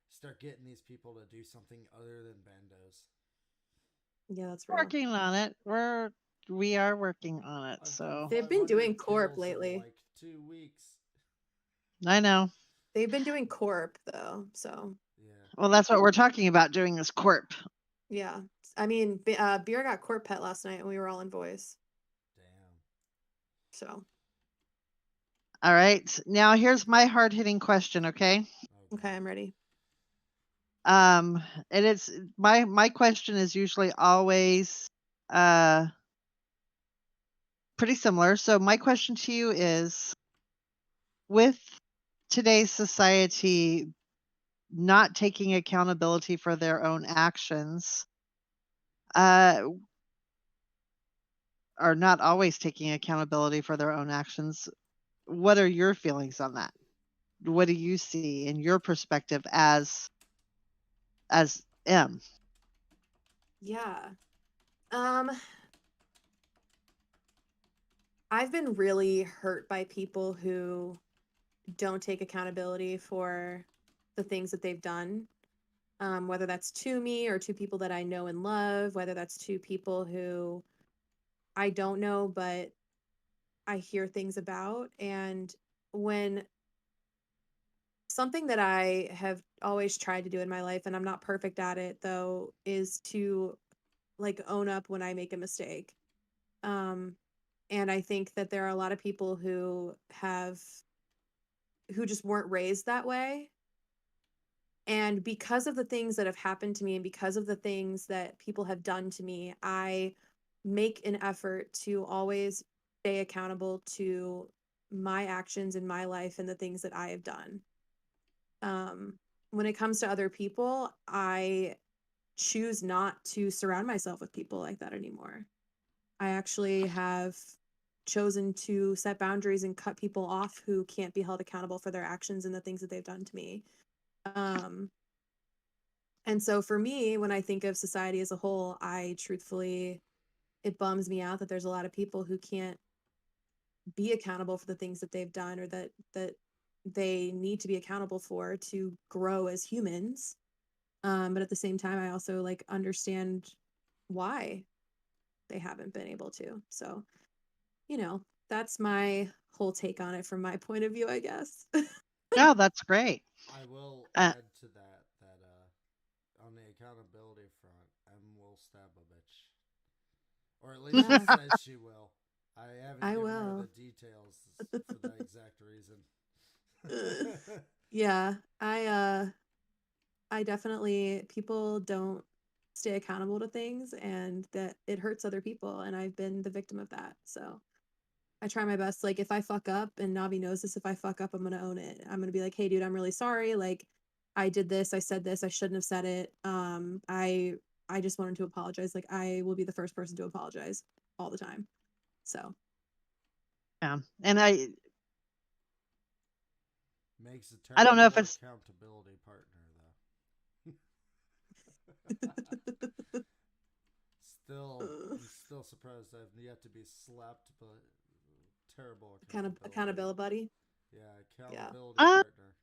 Start getting these people to do something other than bandos. Yeah, that's real. Working on it. We are working on it. So they've been doing 500 Corp kills in, lately. like 2 weeks. I know. They've been doing Corp though, so Yeah. Well, that's what we're talking about doing is Corp. yeah. I mean, Beer got Corp pet last night and we were all in voice. Damn. So All right. Now here's my hard-hitting question, okay? okay, I'm ready. And it's my question is usually always pretty similar. So my question to you is, with today's society not taking accountability for their own actions, or not always taking accountability for their own actions, what are your feelings on that? What do you see in your perspective as M? Yeah. I've been really hurt by people who don't take accountability for the things that they've done. Whether that's to me or to people that I know and love, whether that's to people who I don't know, but I hear things about. And when something that I have always tried to do in my life, and I'm not perfect at it though, is to like own up when I make a mistake. And I think that there are a lot of people who just weren't raised that way. And because of the things that have happened to me and because of the things that people have done to me, I make an effort to always stay accountable to my actions in my life and the things that I have done. When it comes to other people, I choose not to surround myself with people like that anymore. I actually have chosen to set boundaries and cut people off who can't be held accountable for their actions and the things that they've done to me. And so for me, when I think of society as a whole, it bums me out that there's a lot of people who can't be accountable for the things that they've done or that they need to be accountable for to grow as humans. But at the same time, I also like understand why they haven't been able to. So, that's my whole take on it from my point of view, I guess. No, that's great. I will Uh, add to that on the accountability front, M will stab a bitch, or at least Yeah, she says she will. I haven't I given her will. the details for that exact reason. Yeah, I definitely, people don't stay accountable to things, and that it hurts other people, and I've been the victim of that. So I try my best. Like if I fuck up, and Navi knows this, if I fuck up, I'm gonna own it. I'm gonna be like, hey dude, I'm really sorry. Like I did this, I said this, I shouldn't have said it. I just wanted to apologize. Like I will be the first person to apologize all the time. So yeah, and I Makes a I don't know if terrible it's accountability partner, though. I'm still surprised I've yet to be slapped, but terrible accountability. accountability buddy. Yeah, Yeah. accountability partner.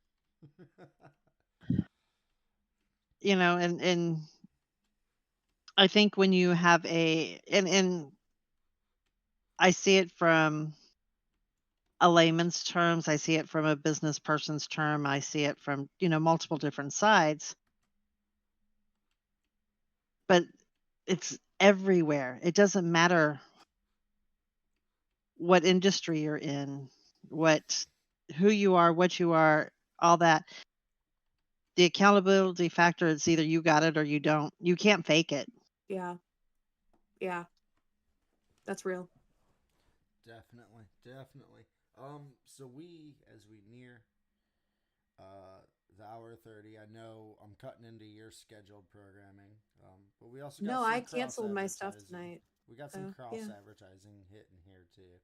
and I think when you have and I see it from a layman's terms, I see it from a business person's term, I see it from, multiple different sides, but it's everywhere. It doesn't matter what industry you're in, who you are, what you are, all that. The accountability factor is either you got it or you don't. You can't fake it. Yeah. Yeah. That's real. Definitely, definitely. So as we near the hour 30, I know I'm cutting into your scheduled programming, but we also got No, some I cross canceled my stuff advertising. tonight. We got some So cross yeah. advertising hitting here too.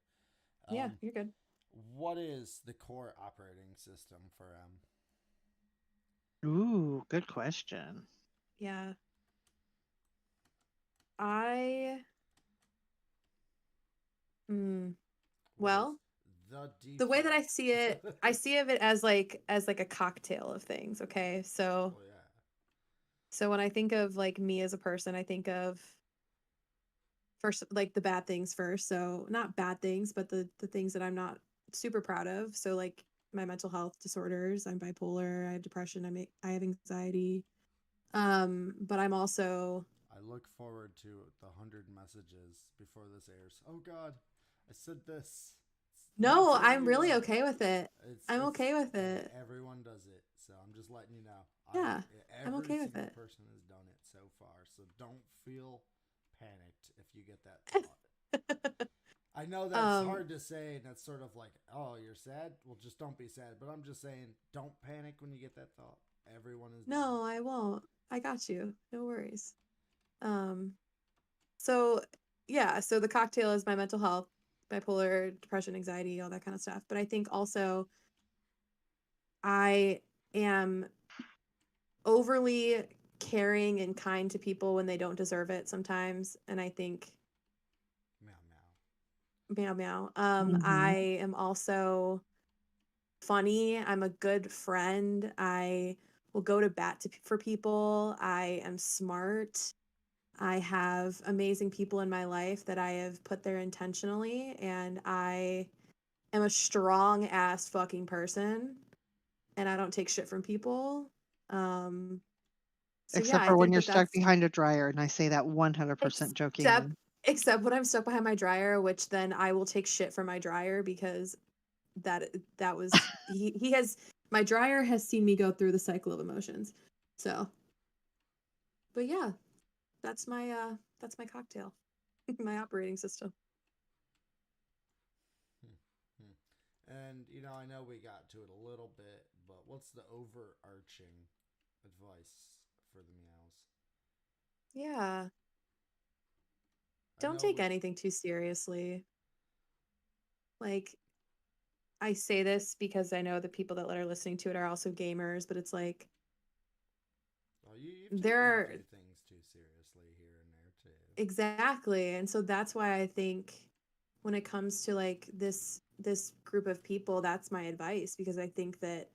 Yeah, Um, you're good. what is the core operating system for Ooh, good question. Yeah. I mm, What is well, the the way that default? I see of it as like a cocktail of things, okay? So Well, yeah. when I think of like me as a person, I think of first like the bad things first. So not bad things, but the things that I'm not super proud of. So like my mental health disorders, I'm bipolar, I have depression, I have anxiety. But I'm also I look forward to the 100 messages before this airs. Oh God, I said this. Not no, so I'm you really know. okay with it. I'm It's okay with Hey, it. everyone does it, so I'm just letting you know. Yeah, I'm Every okay with single it. person has done it so far, so don't feel panicked if you get that thought. I know that's um, hard to say, and that's sort of like, oh, you're sad. Well, just don't be sad. But I'm just saying, don't panic when you get that thought. Everyone has done no, it. I won't. I got you. No worries. Um, so yeah, so the cocktail is my mental health, bipolar, depression, anxiety, all that kind of stuff. But I think also I am overly caring and kind to people when they don't deserve it sometimes. And I think Meow meow. meow meow. Hmm. I am also funny. I'm a good friend. I will go to bat for people. I am smart. I have amazing people in my life that I have put there intentionally, and I am a strong ass fucking person, and I don't take shit from people. Um, so yeah, Except I for when think you're that stuck that's behind a dryer, and I say that 100% except jokingly. except when I'm stuck behind my dryer, which then I will take shit from my dryer because that was he has my dryer has seen me go through the cycle of emotions. So, but yeah, that's my cocktail, my operating system. Hmm, hmm. And I know we got to it a little bit, but what's the overarching advice for the meows? Yeah, I don't know take we. anything too seriously. Like I say this because I know the people that are listening to it are also gamers, but it's like Well, you've there taken a are few things too seriously here and there too. exactly. And so that's why I think when it comes to like this this group of people, that's my advice, because I think that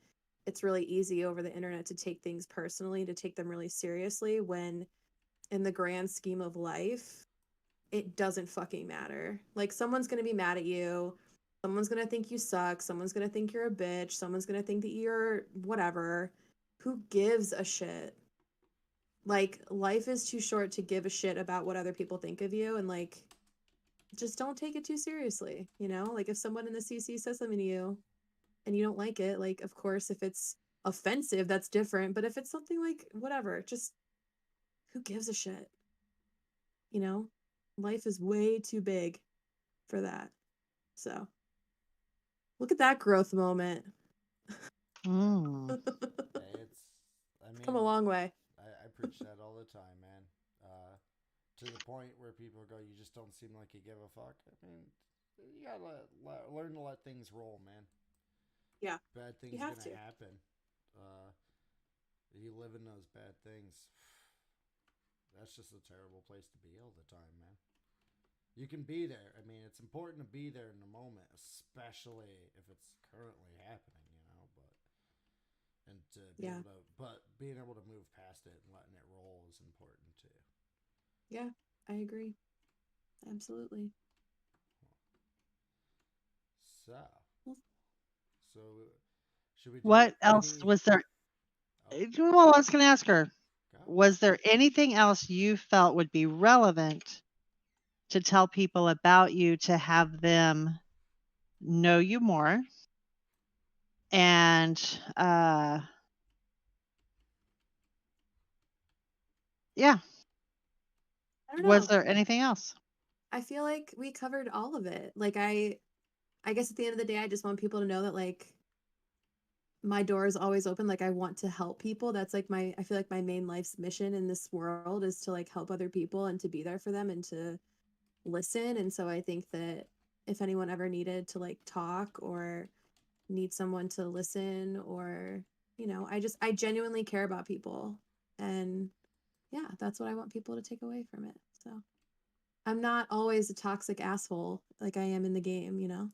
it's really easy over the internet to take things personally, to take them really seriously, when in the grand scheme of life, it doesn't fucking matter. Like, someone's going to be mad at you. Someone's going to think you suck. Someone's going to think you're a bitch. Someone's going to think that you're whatever. Who gives a shit? Like, life is too short to give a shit about what other people think of you. And, like, just don't take it too seriously, you know? Like, if someone in the CC says something to you and you don't like it, like, of course, if it's offensive, that's different. But if it's something like whatever, just who gives a shit? You know? Life is way too big for that. So, look at that growth moment. Mm. Hey, it's, I mean, Come a long way. I preach that all the time, man. To the point where people go, you just don't seem like you give a fuck. I mean, you gotta learn to let things roll, man. Yeah, Bad things you have gonna to. happen. You live in those bad things. That's just a terrible place to be all the time, man. You can be there. I mean, it's important to be there in the moment, especially if it's currently happening, you know. And to be Yeah. able to, but being able to move past it and letting it roll is important too. Yeah, I agree. Absolutely. So, Well, so should we do What else any? was there? Oh, Well, I was going to ask her, go. was there anything else you felt would be relevant to tell people about you to have them know you more? And yeah, I don't was know. there anything else? I feel like we covered all of it. Like, I guess at the end of the day, I just want people to know that, like, my door is always open. Like, I want to help people. That's like I feel like my main life's mission in this world is to, like, help other people and to be there for them and to listen. And so I think that if anyone ever needed to, like, talk or need someone to listen, or, you know, I genuinely care about people. And yeah, that's what I want people to take away from it. So I'm not always a toxic asshole like I am in the game, you know?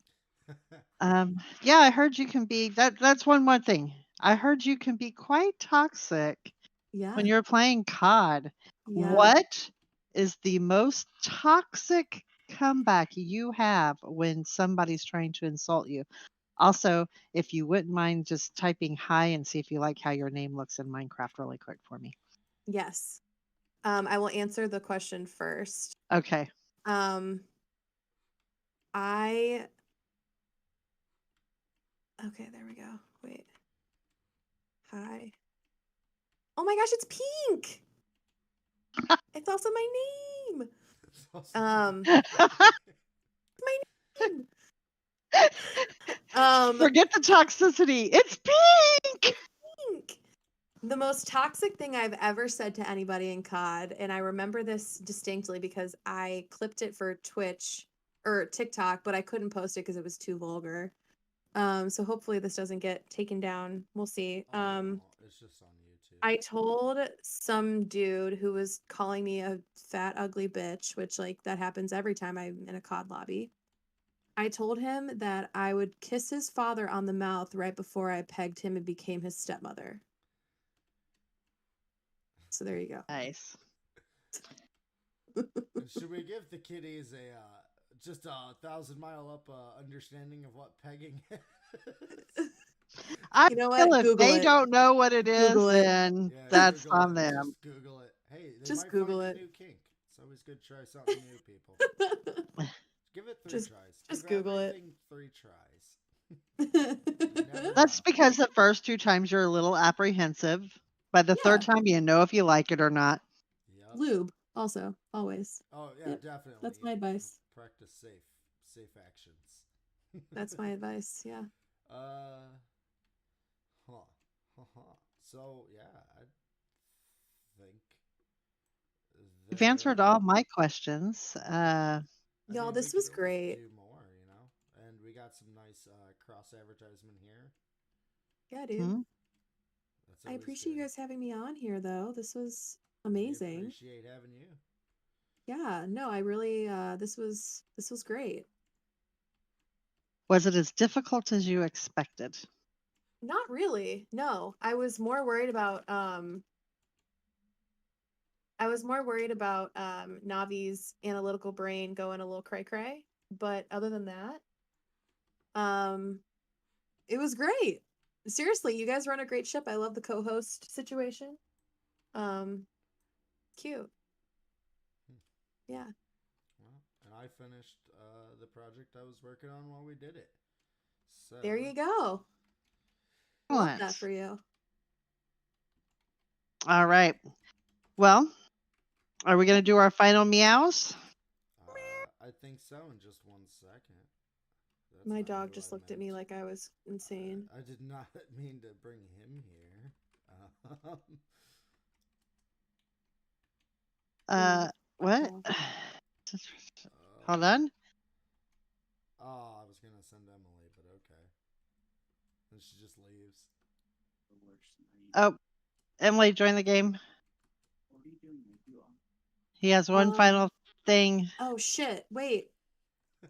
Yeah, I heard you can be that's one more thing. I heard you can be quite toxic when Yeah. you're playing COD. Yeah. What is the most toxic comeback you have when somebody's trying to insult you? Also, if you wouldn't mind just typing hi and see if you like how your name looks in Minecraft really quick for me. Yes. I will answer the question first. Okay. Um, I okay, there we go. Wait. Hi. Oh my gosh, it's pink. It's also my name. My name. Forget the toxicity. It's pink. Pink. The most toxic thing I've ever said to anybody in COD, and I remember this distinctly because I clipped it for Twitch or TikTok, but I couldn't post it because it was too vulgar. So hopefully this doesn't get taken down. We'll see. It's just on YouTube. I told some dude who was calling me a fat, ugly bitch, which, like, that happens every time I'm in a COD lobby. I told him that I would kiss his father on the mouth right before I pegged him and became his stepmother. So there you go. Nice. Should we give the kiddies a just a 1,000-mile up understanding of what pegging is? I You know feel what? if Google they it. don't know what it is, Google it. then Yeah, that's Google on it. them. Just Google it. Hey, they Just might Google find it. a new kink. It's always good to try something new, people. Give it three tries. Just Give Google it. everything 3 tries. You never That's know. because the first 2 times you're a little apprehensive. By the Yeah. 3rd time, you know if you like it or not. Yep. Lube, also, always. Oh yeah, Yep. definitely. That's my advice. Practice safe actions. That's my advice. Yeah. Huh. So yeah, I think You've answered there. all my questions. I Y'all, mean, we this could was always great. do more, you know. And we got some nice cross advertisement here. Yeah, dude. hmm, That's I always appreciate you good. guys having me on here, though. This was We amazing. appreciate having you. Yeah, no, I really this was great. Was it as difficult as you expected? Not really. No, I was more worried about Navi's analytical brain going a little cray cray. But other than that, um, it was great. Seriously, you guys run a great ship. I love the co-host situation. Cute. Yeah. Well, and I finished the project I was working on while we did it. So There you go. Love that Excellent. for you. All right. Well, are we going to do our final meows? I think so. In just 1 second. That's My not dog who just I looked at me meant. like I was insane. I did not mean to bring him here. What? Oh. Hold on. Oh, I was gonna send Emily, but okay. And she just leaves. Oh, Emily, join the game. He has one final thing. Oh shit! Wait,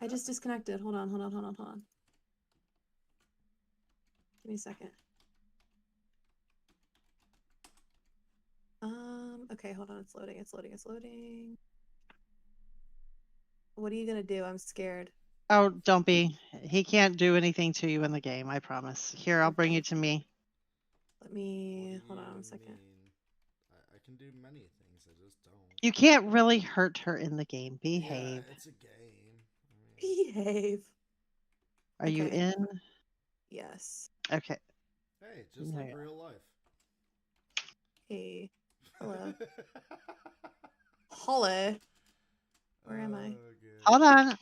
I just disconnected. Hold on. Give me a second. Okay, hold on. It's loading. What are you gonna do? I'm scared. Oh, don't be. He can't do anything to you in the game, I promise. Here, I'll bring Okay. you to me. Let me What do hold on you a second. mean? I can do many things. I just don't. You can't really hurt her in the game. Behave. Yeah, it's a game. I mean, Behave. Are you Okay. in? Yes. Okay. hey, just like real life. Hey. Hello. Hello. Where am I? Good. Hold on.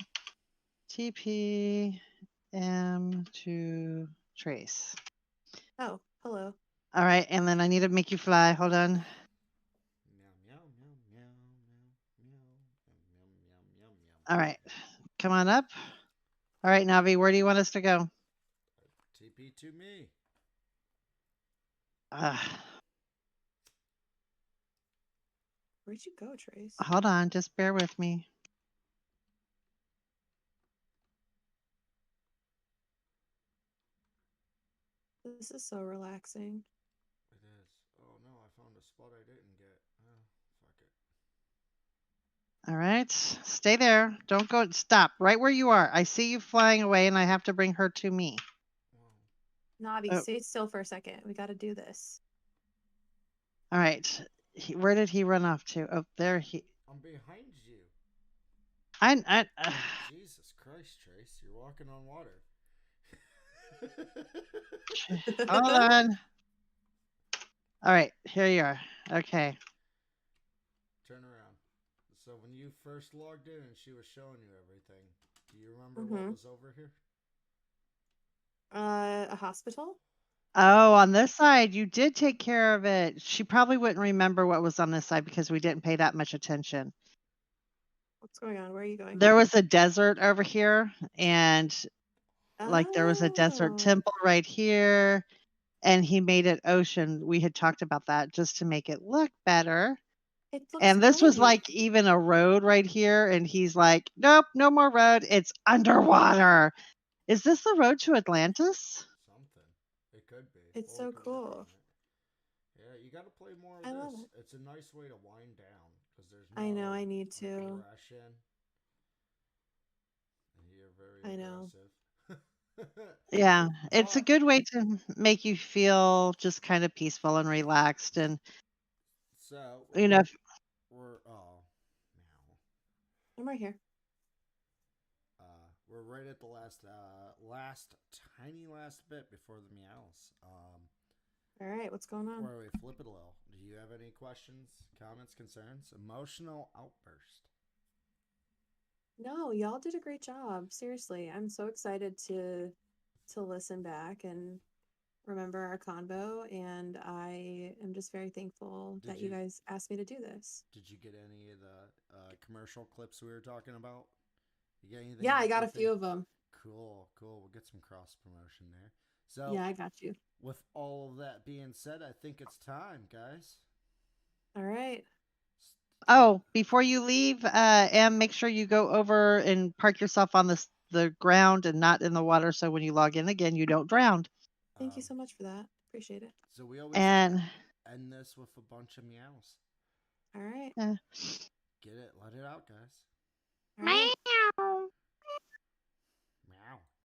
TP M to Trace. Oh, hello. All right, and then I need to make you fly. Hold on. Meow meow meow meow meow meow meow meow meow meow. All right, come on up. All right, Navi, where do you want us to go? TP to me. Where'd you go, Trace? Hold on, just bear with me. This is so relaxing. It is. Oh no, I found a spot I didn't get. Oh, fuck it. All right, stay there. Don't go. Stop right where you are. I see you flying away, and I have to bring her to me. Navi, Oh. stay still for a second. We got to do this. All right, where did he run off to? Oh, there he. I'm behind you. Jesus Christ, Trace, you're walking on water. Hold on. All right, here you are. Okay. Turn around. So when you first logged in and she was showing you everything, do you remember what was over here? A hospital? Oh, on this side, you did take care of it. She probably wouldn't remember what was on this side because we didn't pay that much attention. What's going on? Where are you going? There was a desert over here, and like there was a desert Oh. temple right here, and he made it ocean. We had talked about that just to make it look better. It looks And this was great. like even a road right here, and he's like, nope, no more road. It's underwater. Is this the road to Atlantis? Something. It could be. It's Well, so we could work cool. on it. Yeah, you got to play more of I love this. it. It's a nice way to wind down because there's no I know, I need to. aggression. And you're very I know. aggressive. Yeah, it's a But good way to make you feel just kind of peaceful and relaxed, and so you know, we're oh now I'm right here. we're right at the last last bit before the meows. All right, what's going on? Where we flip it a little. Do you have any questions, comments, concerns? Emotional outburst. No, y'all did a great job. Seriously, I'm so excited to listen back and remember our convo, and I am just very thankful that you guys asked me to do this. Did you get any of the commercial clips we were talking about? You get anything? Yeah, I got a few of them. Cool. We'll get some cross promotion there. So yeah, I got you. With all of that being said, I think it's time, guys. All right. Oh, before you leave, Em, make sure you go over and park yourself on the ground and not in the water. So when you log in again, you don't drown. Thank you so much for that. Appreciate it. So we always And end this with a bunch of meows. All right. uh, Get it, let it out, guys. All right.